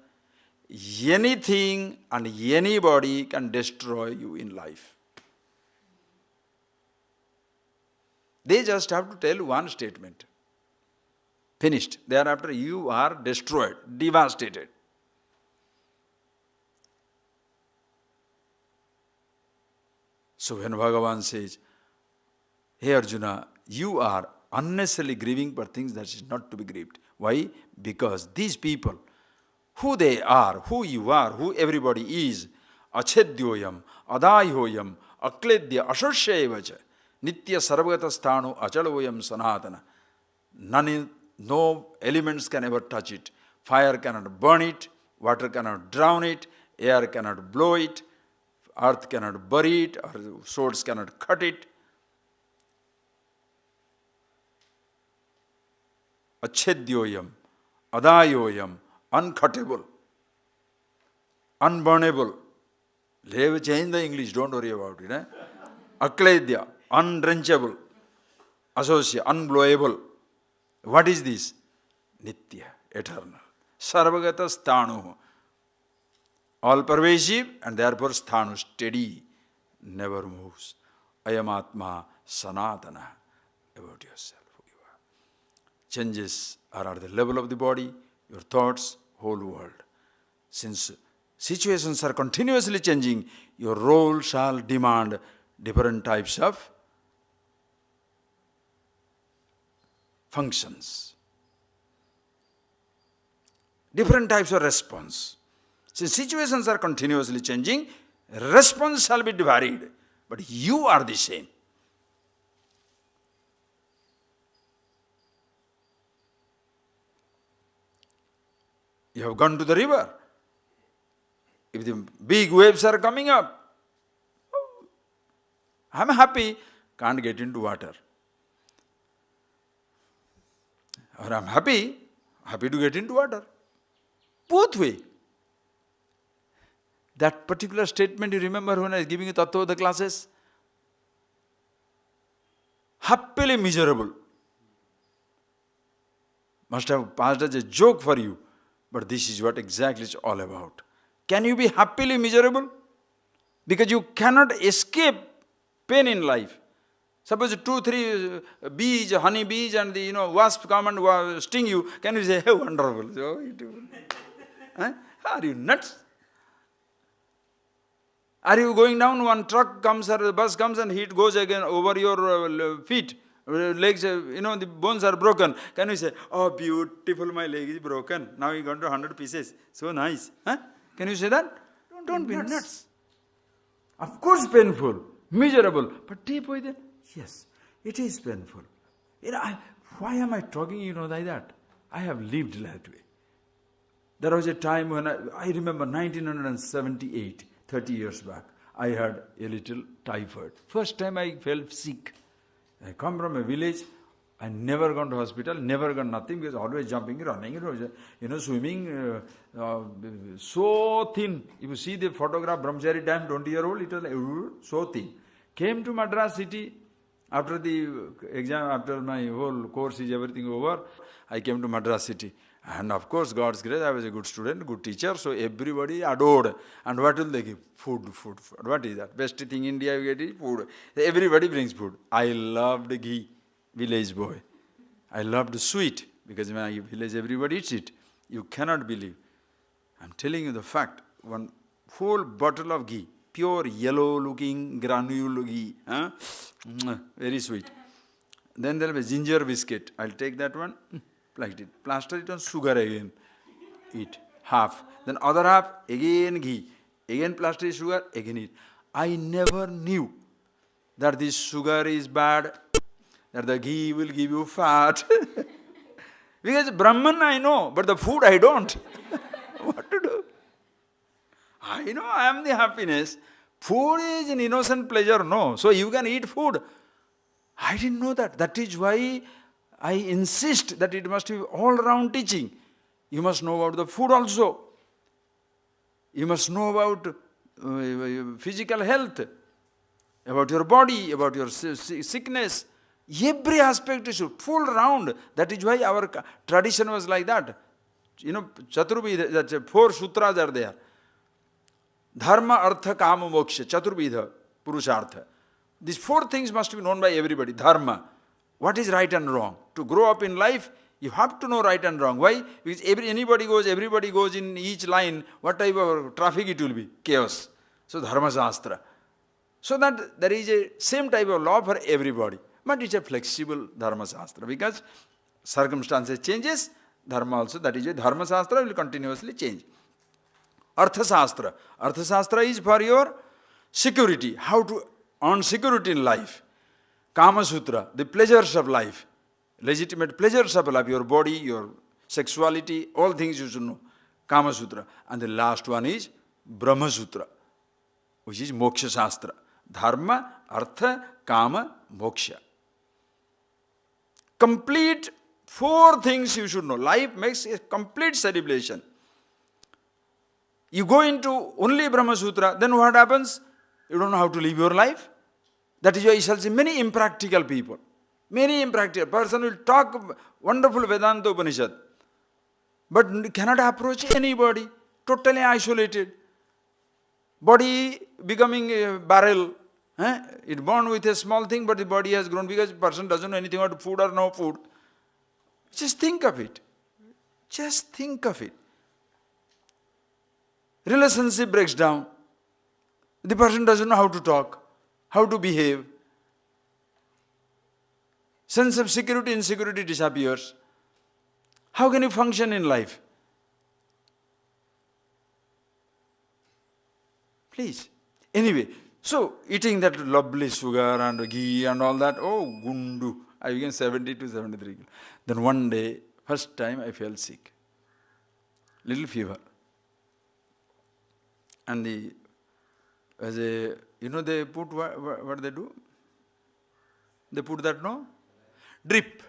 anything and anybody can destroy you in life. They just have to tell one statement. Finished. Thereafter you are destroyed, devastated. So when Bhagavan says, hey Arjuna, you are unnecessarily grieving for things that is not to be grieved. Why? Because these people, who they are, who you are, who everybody is, achedyoyam, adayhoyam, akledya, ashoshevacha, nitya sarvagata sthanu, achaloyam sanatana. No elements can ever touch it. Fire cannot burn it, water cannot drown it, air cannot blow it, earth cannot bury it, or swords cannot cut it. Achedyoyam, adayoyam, uncuttable, unburnable. They have changed the English, don't worry about it. Akledya, undrenchable, associate, unblowable. What is this? Nitya, eternal. Sarvagata sthanu, all pervasive, and therefore sthanu, steady, never moves. Ayamatma sanatana, about yourself, who you are. Changes are at the level of the body, your thoughts, whole world. Since situations are continuously changing, your role shall demand different types of functions. Different types of response. Since situations are continuously changing, response shall be varied, but you are the same. You have gone to the river. If the big waves are coming up, I'm happy, can't get into water. Or I'm happy to get into water. Both way. That particular statement, you remember when I was giving you Tattva the classes? Happily miserable. Must have passed as a joke for you. But this is what exactly it's all about. Can you be happily miserable? Because you cannot escape pain in life. Suppose 2-3 bees, honey bees, and the wasp come and sting you. Can you say, hey, wonderful? Huh? Are you nuts? Are you going down, one truck comes or the bus comes and heat goes again over your feet, legs, the bones are broken. Can you say, oh beautiful, my leg is broken. Now you gone to 100 pieces. So nice. Huh? Can you say that? Don't be nuts. Of course painful, miserable, but deep within, yes, it is painful. Why am I talking, like that? I have lived that way. There was a time when I remember 1978, 30 years back, I had a little typhoid. First time I felt sick. I come from a village, I never gone to hospital, never gone nothing, because always jumping, running, swimming, so thin. If you see the photograph, Brahmachari time, 20-year-old, it was like, so thin. Came to Madras city, after the exam, after my whole course is everything over, I came to Madras city. And of course, God's grace, I was a good student, good teacher, so everybody adored. And what will they give? Food, food, food. What is that? Best thing in India you get is food. Everybody brings food. I loved ghee. Village boy. I loved sweet, because in my village everybody eats it. You cannot believe. I'm telling you the fact. One whole bottle of ghee, pure yellow looking granule ghee. Very sweet. Then there will be ginger biscuit. I'll take that one, like it. Plaster it on sugar again. Eat. Half. Then other half, again ghee. Again plaster sugar, again eat. I never knew that this sugar is bad, that the ghee will give you fat. Because Brahman I know, but the food I don't. What to do? I know I am the happiness. Food is an innocent pleasure, no. So you can eat food. I didn't know that. That is why I insist that it must be all-round teaching. You must know about the food also. You must know about physical health, about your body, about your sickness. Every aspect is full round. That is why our tradition was like that. Chaturvidha, that 4 sutras are there. Dharma, Artha, Kama, Moksha, Chaturvidha, Purushartha. These 4 things must be known by everybody. Dharma, what is right and wrong. To grow up in life, you have to know right and wrong. Why? Because everybody goes in each line, what type of traffic it will be? Chaos. So Dharma Shastra. So that there is a same type of law for everybody. But it's a flexible Dharma Shastra, because circumstances changes, Dharma also, that is a Dharma Shastra will continuously change. Artha Shastra. Artha Shastra is for your security, how to earn security in life. Kama Sutra, the pleasures of life, legitimate pleasures of life, your body, your sexuality, all things you should know. Kama Sutra. And the last one is Brahma Sutra, which is Moksha Shastra. Dharma, Artha, Kama, Moksha. Complete 4 things you should know. Life makes a complete celebration. You go into only Brahma Sutra, then what happens? You don't know how to live your life. That is why you shall see many impractical people. Many impractical. Person will talk wonderful Vedanta Upanishad, but cannot approach anybody. Totally isolated. Body becoming a barrel. It born with a small thing, but the body has grown because the person doesn't know anything about food or no food. Just think of it. Just think of it. Relationship breaks down. The person doesn't know how to talk, how to behave. Sense of security, insecurity disappears. How can you function in life? Please. Anyway, so eating that lovely sugar and ghee and all that, oh, gundu. I became 70 to 73 kilos. Then one day, first time I felt sick. Little fever. And they put, what they do? They put that, no? Drip.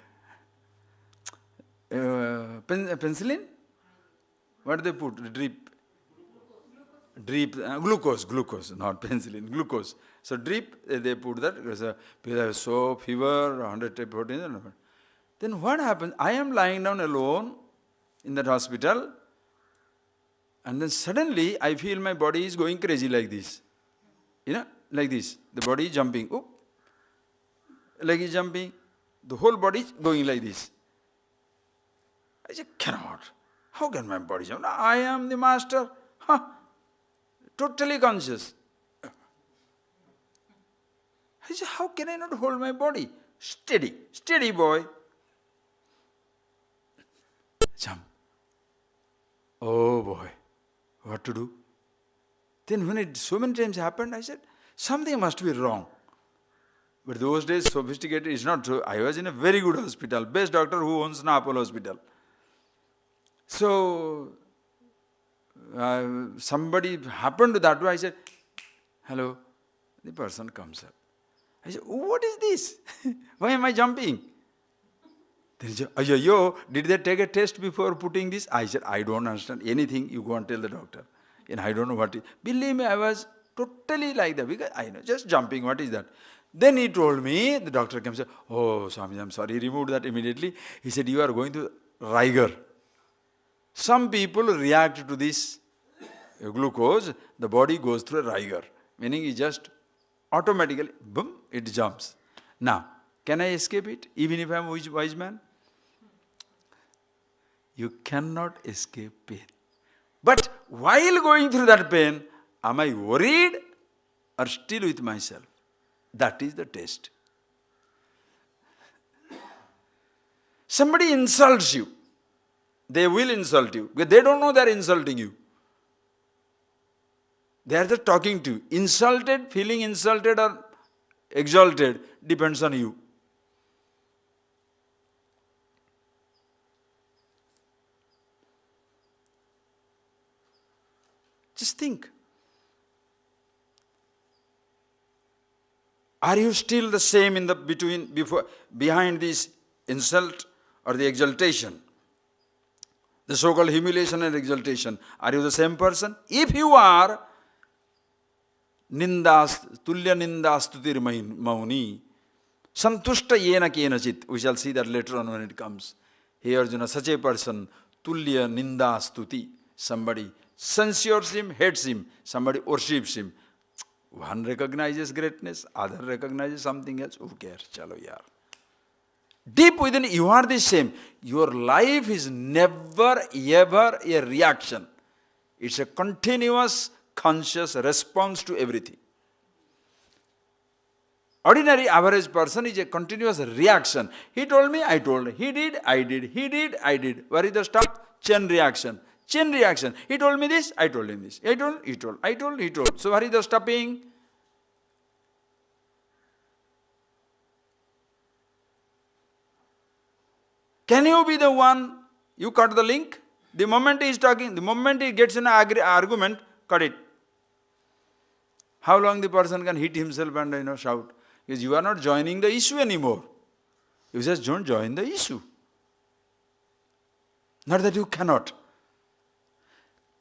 Penicillin? What they put? Drip. Glucose, not penicillin, glucose. So drip, they put that, because people have so fever, 100 type protein. Then what happens? I am lying down alone in that hospital, and then suddenly I feel my body is going crazy like this. Like this. The body is jumping. Oop. Leg is jumping. The whole body is going like this. I said, cannot. How can my body jump? I am the master. Totally conscious. I said, how can I not hold my body? Steady boy. Jump. Oh boy, what to do? Then when it so many times happened, I said, something must be wrong. But those days, sophisticated is not true. I was in a very good hospital, best doctor who owns an Apollo hospital. So, somebody happened to that way. I said, hello. The person comes up. I said, what is this? Why am I jumping? Then he said, yo, did they take a test before putting this? I said, I don't understand anything. You go and tell the doctor. And I don't know what it is. Believe me, I was totally like that. Because I know, just jumping, what is that? Then he told me, the doctor came and said, oh, Swami, I'm sorry. He removed that immediately. He said, you are going to rigor. Some people react to this glucose, the body goes through a rigor. Meaning it just automatically, boom, it jumps. Now, can I escape it, even if I am a wise man? You cannot escape pain. But while going through that pain, am I worried or still with myself? That is the test. Somebody insults you. They will insult you. Because they don't know they are insulting you. They are just talking to you. Insulted, feeling insulted or exalted depends on you. Just think. Are you still the same in the behind this insult or the exaltation? The so-called humiliation and exaltation. Are you the same person? If you are, tulya nindastutir mauni, santushta yena kenachit. We shall see that later on when it comes. Here Arjuna, such a person, tulya nindastuti. Somebody censures him, hates him. Somebody worships him. One recognizes greatness, other recognizes something else. Who cares? Chalo yaar. Deep within you are the same. Your life is never ever a reaction. It's a continuous conscious response to everything. Ordinary average person is a continuous reaction. He told me, I told him. He did, I did. He did, I did. Where is the stop? Chain reaction. Chain reaction. He told me this, I told him this. I told, he told. I told, he told. So where is the stopping? Can you be the one? You cut the link. The moment he is talking, the moment he gets an argument, cut it. How long the person can hit himself and shout? Because you are not joining the issue anymore. You just don't join the issue. Not that you cannot.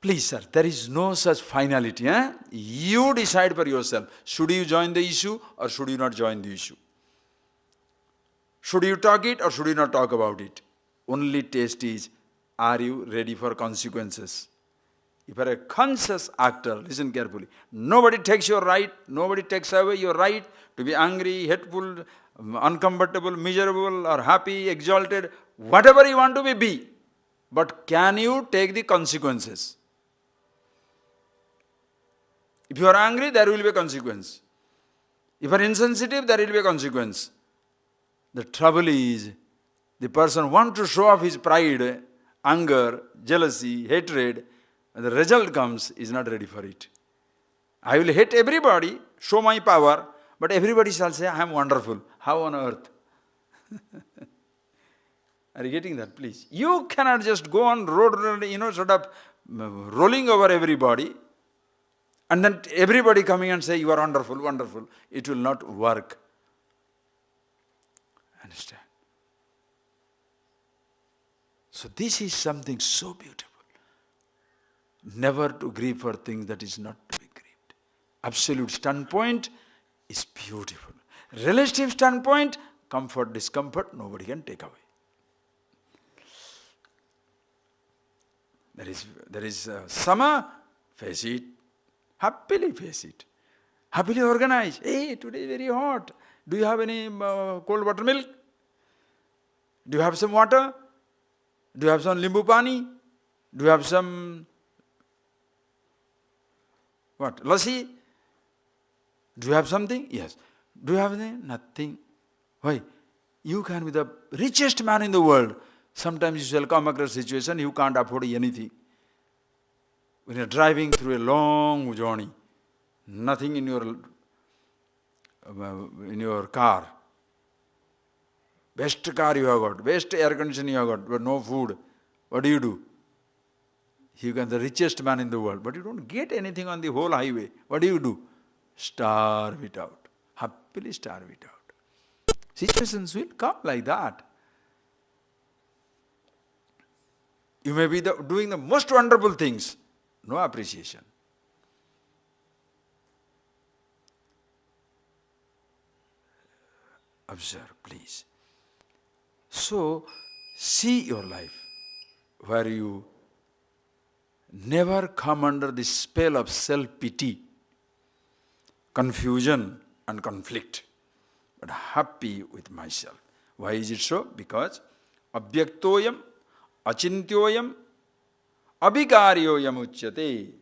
Please, sir, there is no such finality. You decide for yourself. Should you join the issue or should you not join the issue? Should you talk it or should you not talk about it? Only test is, are you ready for consequences? If you are a conscious actor, listen carefully. Nobody takes your right, nobody takes away your right to be angry, hateful, uncomfortable, miserable or happy, exalted, whatever you want to be. But can you take the consequences? If you are angry, there will be a consequence. If you are insensitive, there will be a consequence. The trouble is, the person wants to show off his pride, anger, jealousy, hatred, and the result comes, is not ready for it. I will hate everybody, show my power, but everybody shall say, I am wonderful. How on earth? Are you getting that, please? You cannot just go on road, sort of rolling over everybody, and then everybody coming and say, you are wonderful, wonderful. It will not work. Understand? So this is something so beautiful. Never to grieve for things that is not to be grieved. Absolute standpoint is beautiful. Relative standpoint, comfort, discomfort, nobody can take away. There is summer, face it. Happily face it. Happily organize. Hey, today is very hot. Do you have any cold buttermilk? Do you have some water? Do you have some limbu pani? Do you have some lassi? Do you have something? Yes. Do you have anything? Nothing. Why? You can be the richest man in the world. Sometimes you shall come across a situation you can't afford anything. When you are driving through a long journey, nothing in your car. Best car you have got, best air conditioning you have got, but no food. What do? You can be the richest man in the world, but you don't get anything on the whole highway. What do? Starve it out. Happily starve it out. Situations will come like that. You may be doing the most wonderful things, no appreciation. Observe, please. So, see your life where you never come under the spell of self-pity, confusion and conflict, but happy with myself. Why is it so? Because abhyaktoyam, achintyoyam, abhikaryoyam uchyate.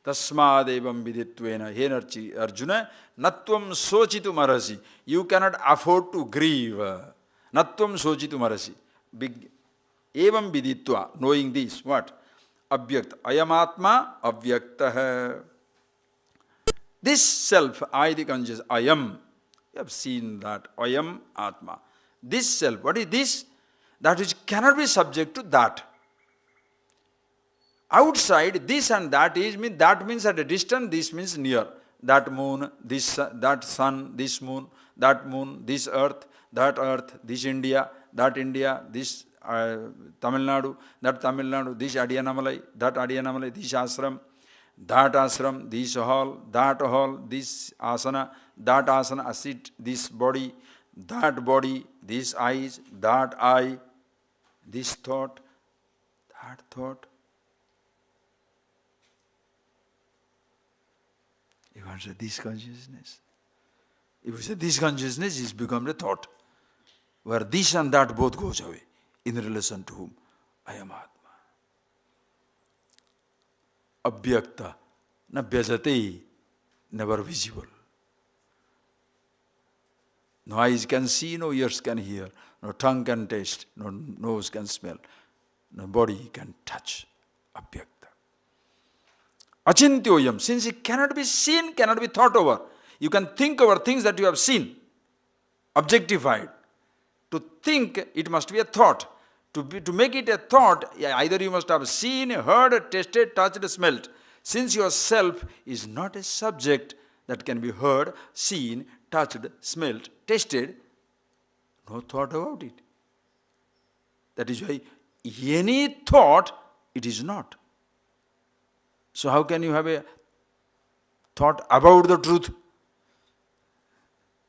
Tasmadevam viditvena. Hey Arjuna, natvam sochitu marasi. You cannot afford to grieve. Natvam sochitu marasi. Big evam viditva. Knowing this, what? Abhyakta. Ayamatma avyakta. This self, I the conscious, I am. You have seen that. I am Atma. This self, what is this? That which cannot be subject to that. Outside, this and that is, that means at a distance, this means near. That moon, this, that sun, this moon, this earth, this India, that India, this Tamil Nadu, that Tamil Nadu, this Adiyanamalai, that Adiyanamalai, this ashram, that ashram, this hall, this asana, a seat, this body, this eyes, that eye, this thought, that thought. You can't say this consciousness. If you say this consciousness, it's become a thought, where this and that both goes away. In relation to whom? I am Atma. Abhyakta, na vyajate, never visible. No eyes can see, no ears can hear, no tongue can taste, no nose can smell, no body can touch. Abhyakta. Achintyoyam, since it cannot be seen, cannot be thought over. You can think over things that you have seen, objectified. To think, it must be a thought. To make it a thought, either you must have seen, heard, tasted, touched, smelt. Since yourself is not a subject that can be heard, seen, touched, smelt, tasted, no thought about it. That is why any thought, it is not. So how can you have a thought about the truth?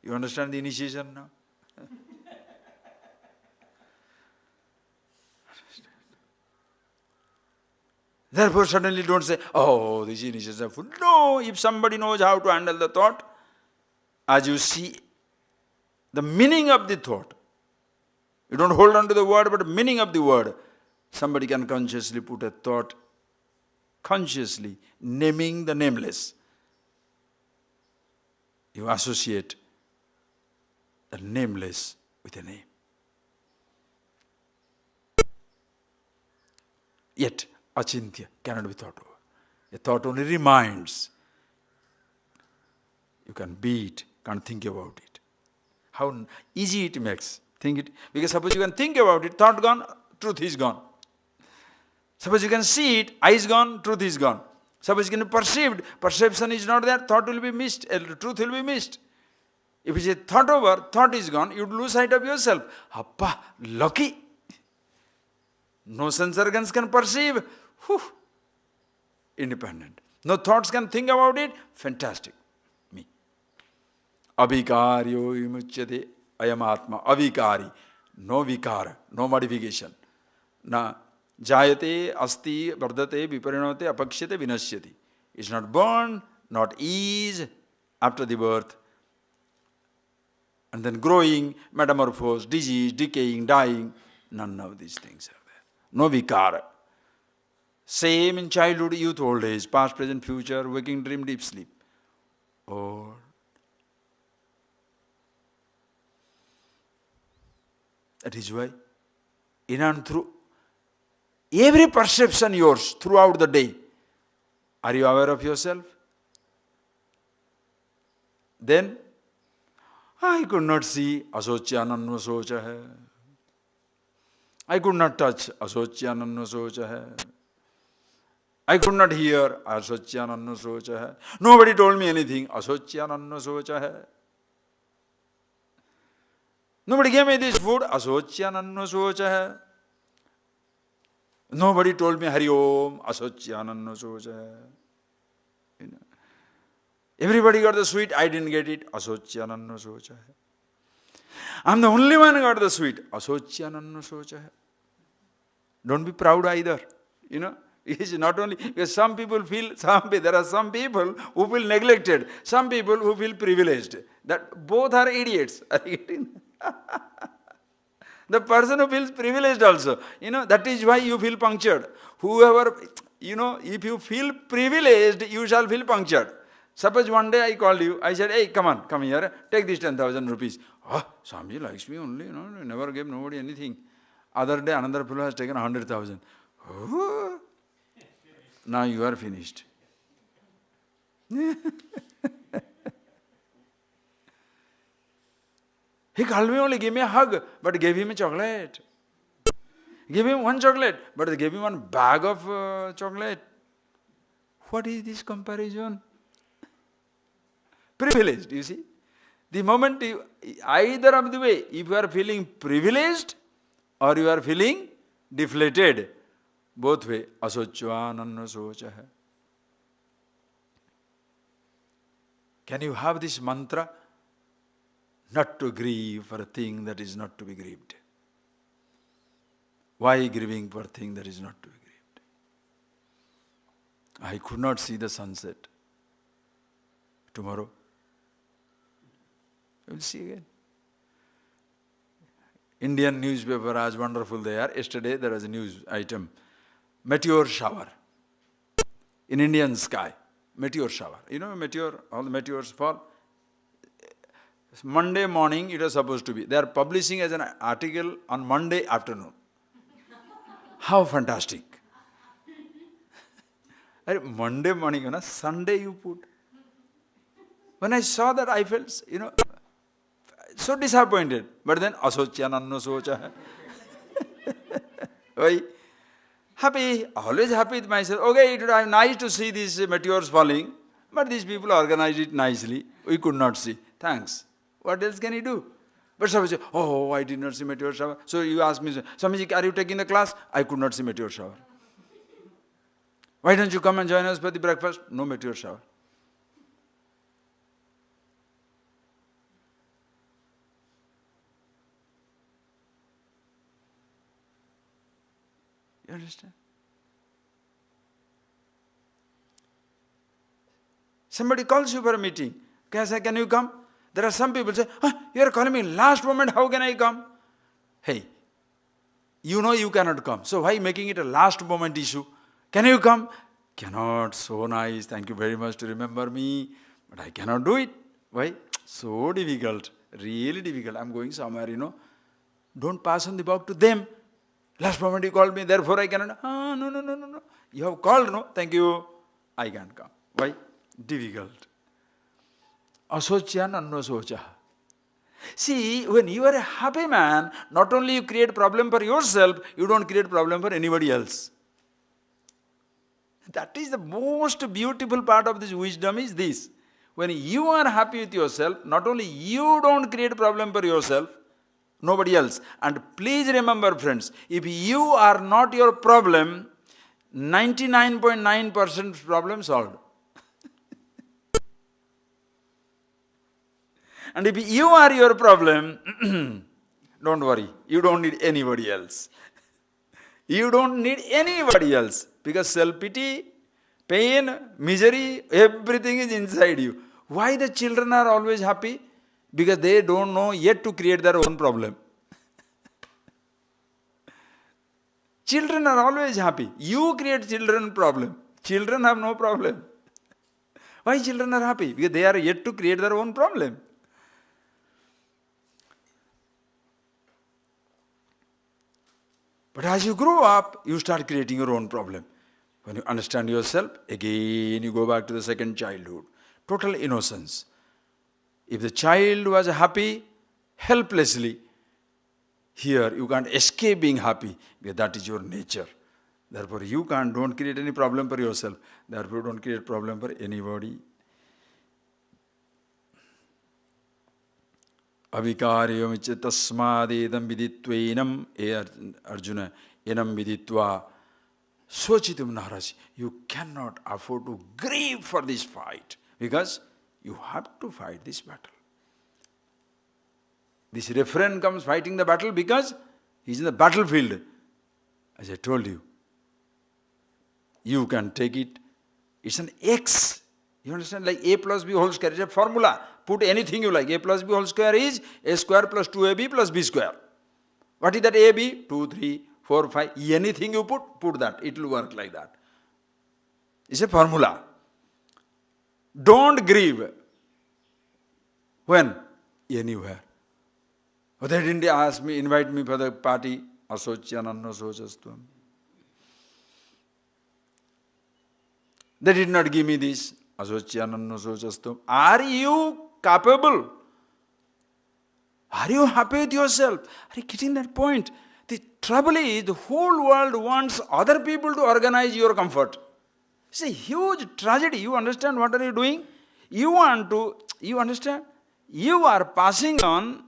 You understand the initiation now? Therefore suddenly don't say, oh, this initiation is full. No, if somebody knows how to handle the thought, as you see the meaning of the thought, you don't hold on to the word, but the meaning of the word, somebody can consciously put a thought, consciously naming the nameless. You associate the nameless with a name. Yet, achintya cannot be thought over. A thought only reminds. You can be it, can't think about it. How easy it makes. Think it. Because suppose you can think about it, thought gone, truth is gone. Suppose you can see it, eyes gone, truth is gone. Suppose you can be perceived, perception is not there, thought will be missed, truth will be missed. If you say thought over, thought is gone, you lose sight of yourself. Appa, lucky. No sense organs can perceive. Whew. Independent. No thoughts can think about it. Fantastic. Me. Abhikaryo vimuchyate ayam atma. Abhikari. No vikara. No modification. Na jayate, asti, vardate, viparinate, apakshyate, vinashyati. It's not born, not is after the birth. And then growing, metamorphose, disease, decaying, dying. None of these things are there. No vikara. Same in childhood, youth, old age, past, present, future, waking, dream, deep sleep. Or that is why, in and through every perception yours throughout the day, are you aware of yourself? Then, I could not see, asocyananva socha hai. I could not touch, asocyananva socha hai. I could not hear, asocyananva socha hai. Nobody told me anything, asocyananva socha hai. Nobody gave me this food, asocyananva socha hai. Nobody told me Hari Om, Asocyananno Socha. You know. Everybody got the sweet, I didn't get it. Asocyananno Socha. I'm the only one who got the sweet. Asocyananno Socha. Don't be proud either. You know, it's not only because some people feel, there are some people who feel neglected, some people who feel privileged. That both are idiots. Are you getting? The person who feels privileged also, you know, that is why you feel punctured. Whoever, you know, if you feel privileged, you shall feel punctured. Suppose one day I called you, I said, hey, come here, take this 10,000 rupees. Oh, Swamiji likes me only, you know, never gave nobody anything. Other day, another fellow has taken 100,000. Oh, now you are finished. He called me only, give me a hug, but gave him a chocolate. Give him one chocolate, but they gave him one bag of chocolate. What is this comparison? Privileged, you see. The moment you, either of the way, if you are feeling privileged or you are feeling deflated, both way, asocyananno socha. Can you have this mantra? Not to grieve for a thing that is not to be grieved. Why grieving for a thing that is not to be grieved? I could not see the sunset. Tomorrow, I will see again. Indian newspaper, as wonderful they are. Yesterday there was a news item. Meteor shower. In Indian sky. Meteor shower. You know meteor, all the meteors fall. Monday morning it was supposed to be. They are publishing as an article on Monday afternoon. How fantastic. Monday morning, you know, Sunday you put. When I saw that, I felt, you know, so disappointed. But then, asocyananno socha. Why? Happy, always happy with myself. Okay, it would be nice to see these meteors falling, but these people organized it nicely. We could not see. Thanks. What else can he do? But somebody say, oh, I did not see meteor shower. So you ask me, Swamiji, are you taking the class? I could not see meteor shower. Why don't you come and join us for the breakfast? No meteor shower. You understand? Somebody calls you for a meeting. Can you come? There are some people say, you are calling me last moment, how can I come? Hey, you know you cannot come. So why making it a last moment issue? Can you come? Cannot. So nice. Thank you very much to remember me. But I cannot do it. Why? So difficult. Really difficult. I'm going somewhere, you know. Don't pass on the buck to them. Last moment you called me, therefore I cannot. No. You have called, no? Thank you. I can't come. Why? Difficult. Asocyananno socha. See, when you are a happy man, not only you create problem for yourself, you don't create problem for anybody else. That is the most beautiful part of this wisdom is this. When you are happy with yourself, not only you don't create problem for yourself, nobody else. And please remember, friends, if you are not your problem, 99.9% problem solved. And if you are your problem, don't worry, you don't need anybody else. You don't need anybody else. Because self-pity, pain, misery, everything is inside you. Why the children are always happy? Because they don't know yet to create their own problem. Children are always happy. You create children problem. Children have no problem. Why children are happy? Because they are yet to create their own problem. But as you grow up, you start creating your own problem. When you understand yourself, again you go back to the second childhood. Total innocence. If the child was happy, helplessly, here you can't escape being happy, because that is your nature. Therefore you don't create any problem for yourself. Therefore don't create problem for anybody. Avikariyamicha tasmadedam viditvainam, Arjuna, enam viditva Sochitum Naharasi. You cannot afford to grieve for this fight because you have to fight this battle. This refrain comes fighting the battle because he's in the battlefield. As I told you, you can take it. It's an X. You understand? Like A plus B whole square is a formula. Put anything you like. A plus B whole square is A square plus 2AB plus B square. What is that AB? 2, 3, 4, 5. Anything you put that. It will work like that. It's a formula. Don't grieve. When? Anywhere. Oh, they didn't ask me, invite me for the party. Asocyananno sochastvam. They did not give me this. Asocyananno sochastvam. Are you capable? Are you happy with yourself? Are you getting that point? The trouble is, the whole world wants other people to organize your comfort. It's a huge tragedy. You understand what are you doing? You understand? You are passing on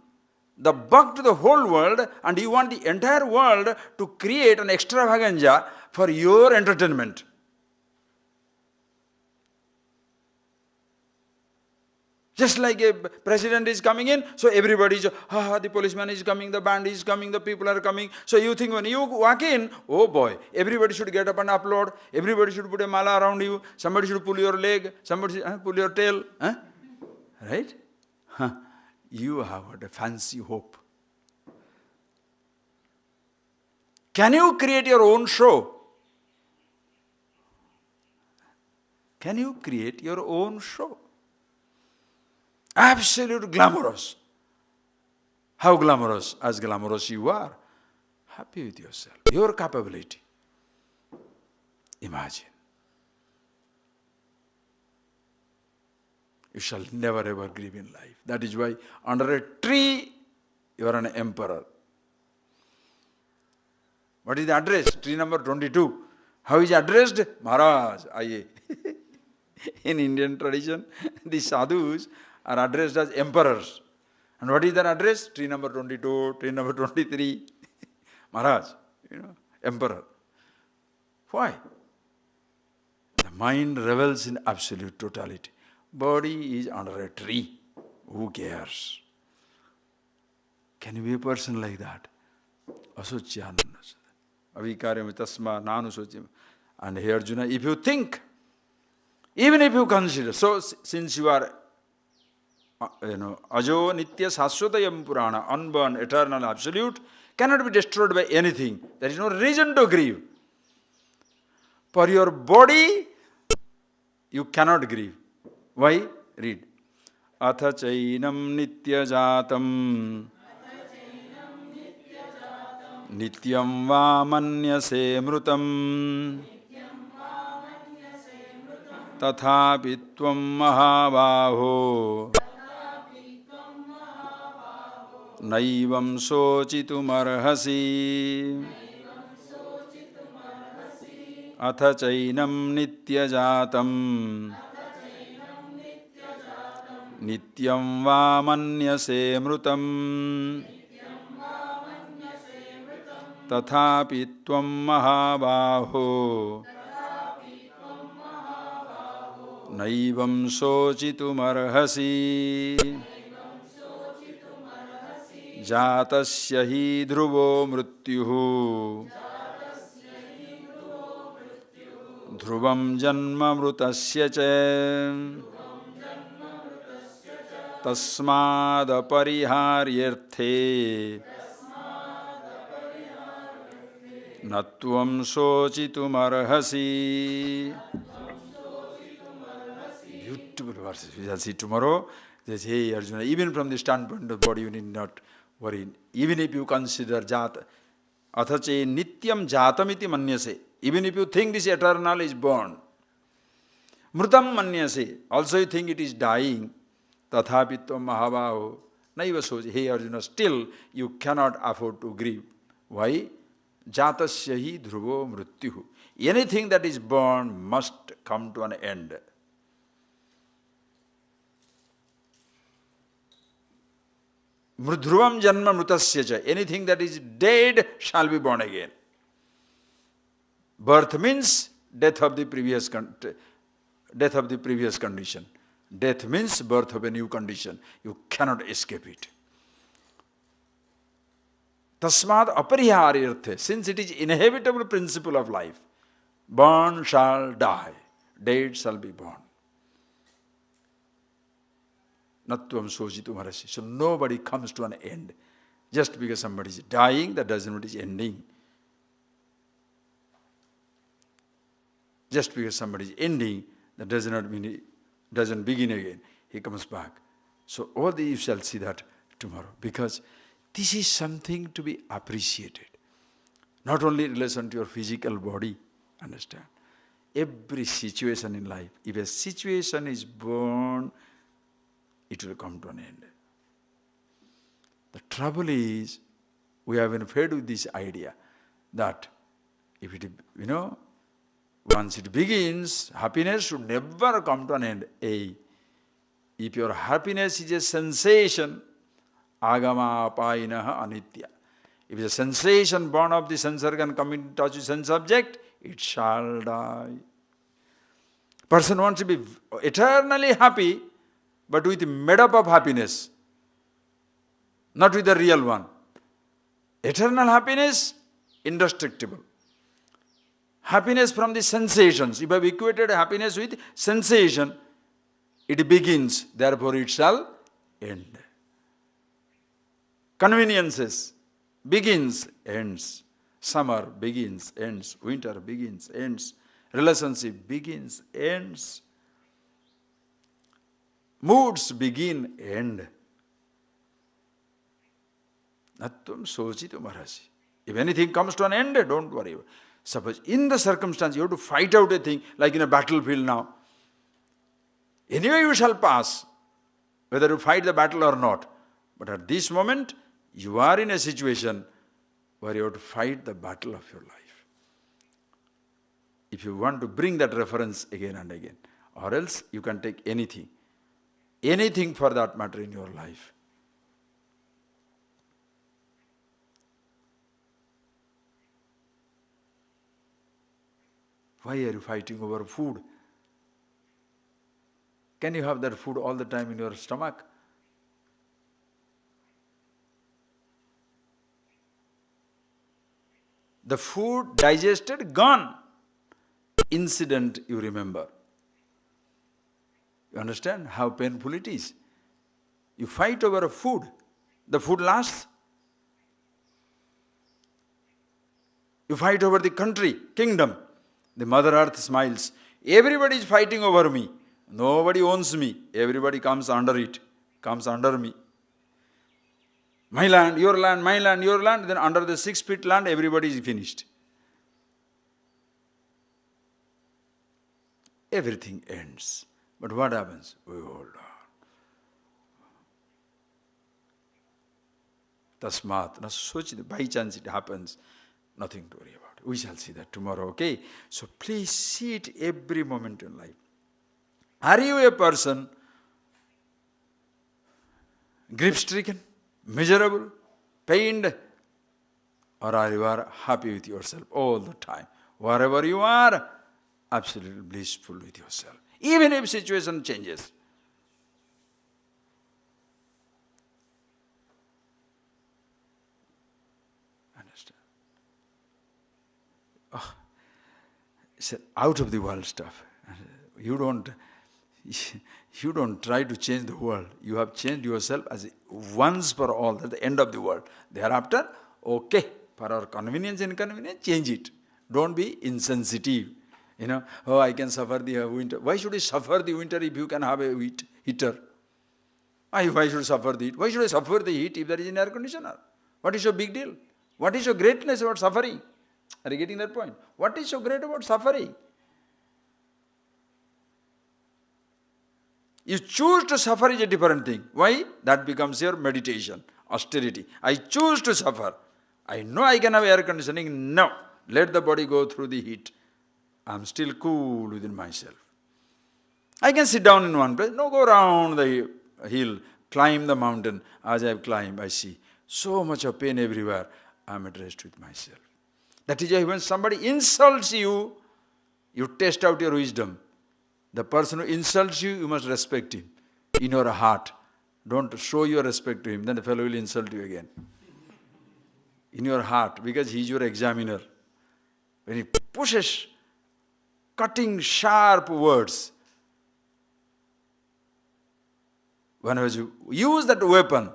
the buck to the whole world, and you want the entire world to create an extravaganza for your entertainment. Just like a president is coming in, so everybody is, the policeman is coming, the band is coming, the people are coming. So you think when you walk in, oh boy, everybody should get up and applaud, everybody should put a mala around you, somebody should pull your leg, somebody should pull your tail. Right? You have got a fancy hope. Can you create your own show? Can you create your own show? Absolute glamorous. How glamorous? As glamorous you are. Happy with yourself. Your capability. Imagine. You shall never ever grieve in life. That is why under a tree you are an emperor. What is the address? Tree number 22. How is it addressed? Maharaj, aye. In Indian tradition, the sadhus are addressed as emperors. And what is their address? Tree number 22, tree number 23. Maharaj, emperor. Why? The mind revels in absolute totality. Body is under a tree. Who cares? Can you be a person like that? Asocyananna. Avikaryam tasma nanu sochim. And here Arjuna, if you think, even if you consider, so since you are ajo nitya saswatayam purana, unborn, eternal, absolute, cannot be destroyed by anything. There is no reason to grieve. For your body, you cannot grieve. Why? Read. Atha chainam nitya jatam nityam va manyase mrutam tathapi tvam mahabaho naivam sochitumarhasi atha chainam nitya jatam nityam va manyase mrutam tathapi tvam mahabaho naivam sochitumarhasi jatasya hi dhruvo mrityuh dhruvam janma mrutasya cha tasmad apariharyarthe natvam sochitumarhasi. Beautiful verses. We shall see tomorrow. They say, hey Arjuna, even from the standpoint of body, you need not worry. Even if you consider jata, athache nityam jatamiti manyase. Even if you think this eternal is born. Mrutam manyase. Also you think it is dying. Tathapitvam mahabaho. Naiva sochi. Hey Arjuna, still you cannot afford to grieve. Why? Jatasya hi dhruvo mrityuh. Anything that is born must come to an end. Dhruvam janma mrutasya cha. Anything that is dead shall be born again. Birth means death of the previous condition. Death means birth of a new condition. You cannot escape it. Tasmad apariharyarthe, since it is inevitable principle of life, born shall die, dead shall be born. Natvam sojitu marasi. So nobody comes to an end. Just because somebody is dying, that doesn't mean it is ending. Just because somebody is ending, that does not mean he doesn't begin again. He comes back. So all these you shall see that tomorrow. Because this is something to be appreciated. Not only in relation to your physical body, understand. Every situation in life, if a situation is born, it will come to an end. The trouble is, we have been fed with this idea that if it, once it begins, happiness should never come to an end. If your happiness is a sensation, agama apainaha anitya. If it's a sensation born of the sense organ coming in touch with sense object, it shall die. Person wants to be eternally happy, but with made up of happiness, not with the real one. Eternal happiness, indestructible. Happiness from the sensations. If I have equated happiness with sensation, it begins, therefore it shall end. Conveniences, begins, ends. Summer begins, ends. Winter begins, ends. Relationship begins, ends. Moods begin, end. Natvam sochitu marasi. If anything comes to an end, don't worry. Suppose in the circumstance you have to fight out a thing, like in a battlefield now. Anyway you shall pass, whether you fight the battle or not. But at this moment, you are in a situation where you have to fight the battle of your life. If you want to bring that reference again and again, or else you can take anything for that matter in your life. Why are you fighting over food? Can you have that food all the time in your stomach? The food digested, gone. Incident you remember. You understand how painful it is? You fight over a food. The food lasts. You fight over the country, kingdom. The Mother Earth smiles. Everybody is fighting over me. Nobody owns me. Everybody comes under it, comes under me. My land, your land, my land, your land. Then under the 6 feet land, everybody is finished. Everything ends. But what happens? We hold on. Tasmat, by chance it happens, nothing to worry about. We shall see that tomorrow, okay? So please see it every moment in life. Are you a person grief-stricken, miserable, pained, or are you happy with yourself all the time? Wherever you are, absolutely blissful with yourself. Even if situation changes. Understand? Oh, it's out of the world stuff. You don't try to change the world. You have changed yourself as once for all. That's the end of the world. Thereafter, okay, for our convenience and inconvenience, change it. Don't be insensitive. I can suffer the winter. Why should you suffer the winter if you can have a heater? Why should you suffer the heat? Why should I suffer the heat if there is an air conditioner? What is your big deal? What is your greatness about suffering? Are you getting that point? What is so great about suffering? You choose to suffer is a different thing. Why? That becomes your meditation, austerity. I choose to suffer. I know I can have air conditioning. No. Let the body go through the heat. I am still cool within myself. I can sit down in one place. No, go around the hill, climb the mountain. As I have climbed, I see so much of pain everywhere. I am at rest with myself. That is why when somebody insults you, you test out your wisdom. The person who insults you, you must respect him in your heart. Don't show your respect to him, then the fellow will insult you again. In your heart, because he is your examiner. When he pushes cutting, sharp words, whenever you use that weapon,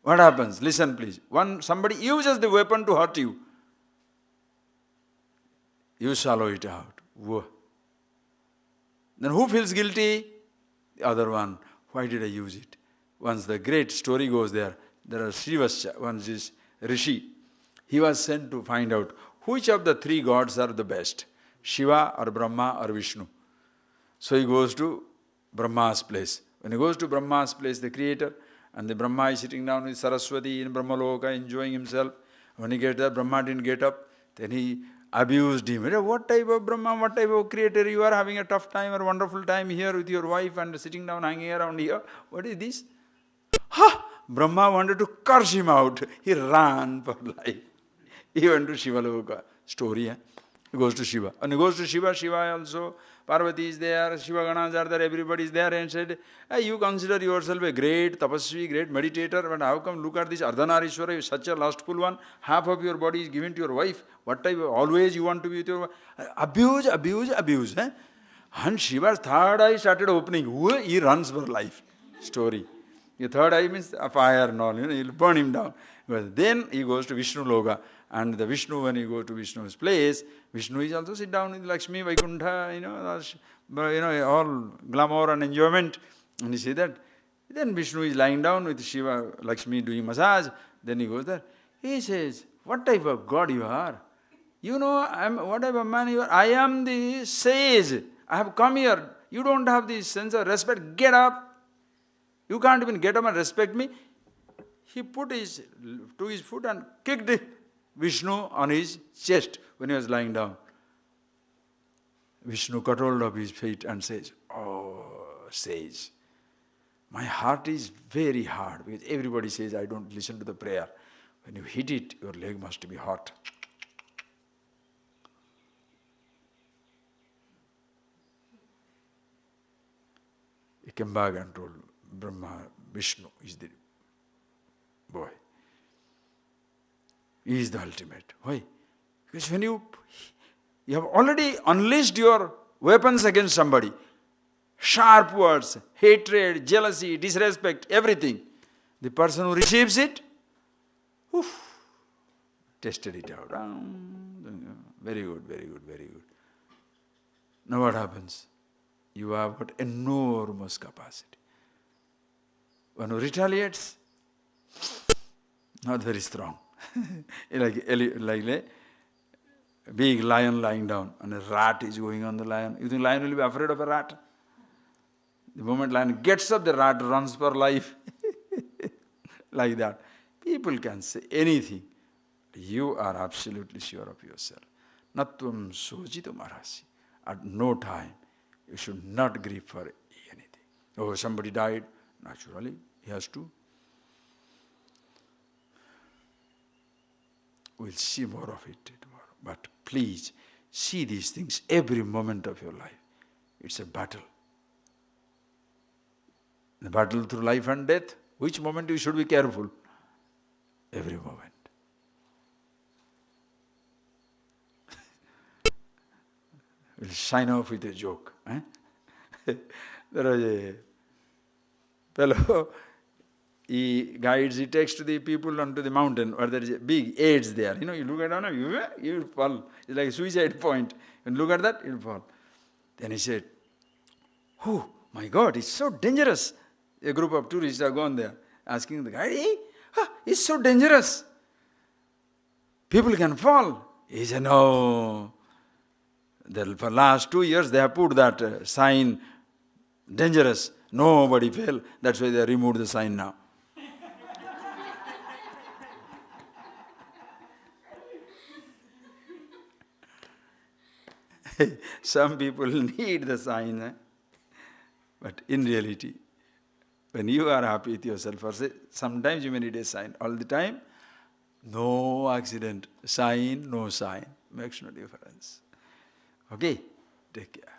what happens? Listen please. When somebody uses the weapon to hurt you, you swallow it out. Whoa. Then who feels guilty? The other one. Why did I use it? Once the great story goes there are Srivasya, once this Rishi, he was sent to find out which of the three gods are the best, Shiva or Brahma or Vishnu. So he goes to Brahma's place. When he goes to Brahma's place, the creator, and the Brahma is sitting down with Saraswati in Brahmaloka enjoying himself. When he gets there, Brahma didn't get up. Then he abused him. What type of Brahma, what type of creator? You are having a tough time or wonderful time here with your wife and sitting down, hanging around here. What is this? Ha! Brahma wanted to curse him out. He ran for life. He went to Shiva Loka. Story, eh? He goes to Shiva. And he goes to Shiva, Shiva also, Parvati is there, Shiva Ganas are there, everybody is there, and said, hey, you consider yourself a great tapasvi, great meditator, but how come look at this Ardhanarishwara, you are such a lustful one, half of your body is given to your wife, what type of, always you want to be with your wife, abuse, eh? And Shiva's third eye started opening, he runs for life. Story. The third eye means a fire and all, he'll burn him down. But then he goes to Vishnu Loka, and the Vishnu, when you go to Vishnu's place, Vishnu is also sit down with Lakshmi, Vaikuntha, all glamour and enjoyment. And you see that. Then Vishnu is lying down with Shiva, Lakshmi doing massage. Then he goes there. He says, what type of God you are? You know, what type of man you are? I am the sage. I have come here. You don't have this sense of respect. Get up. You can't even get up and respect me. He put his foot and kicked Vishnu on his chest when he was lying down. Vishnu caught hold of his feet and says, oh, sage, my heart is very hard because everybody says I don't listen to the prayer. When you hit it, your leg must be hot. He came back and told Brahma, Vishnu is the boy. He is the ultimate. Why? Because when you have already unleashed your weapons against somebody, sharp words, hatred, jealousy, disrespect, everything, the person who receives it, tested it out. Very good, very good, very good. Now what happens? You have got enormous capacity. One who retaliates, not very strong. like a big lion lying down and a rat is going on the lion. You think lion will be afraid of a rat? The moment lion gets up, the rat runs for life. Like that. People can say anything. You are absolutely sure of yourself. Natvam sojitam arhasi. At no time, you should not grieve for anything. Oh, somebody died. Naturally, he has to. We'll see more of it tomorrow. But please, see these things every moment of your life. It's a battle. The battle through life and death. Which moment you should be careful? Every moment. We'll sign off with a joke. Eh? There was a fellow, he takes to the people onto the mountain where there is a big edge there. You look at it, you will fall. It's like a suicide point. You look at that, you will fall. Then he said, oh my God, it's so dangerous. A group of tourists have gone there, asking the guy, hey, it's so dangerous. People can fall. He said, no. For last 2 years, they have put that sign, dangerous. Nobody fell. That's why they removed the sign now. Some people need the sign. But in reality, when you are happy with yourself, or say, sometimes you may need a sign. All the time, No accident. Sign, no sign. Makes no difference. Okay? Take care.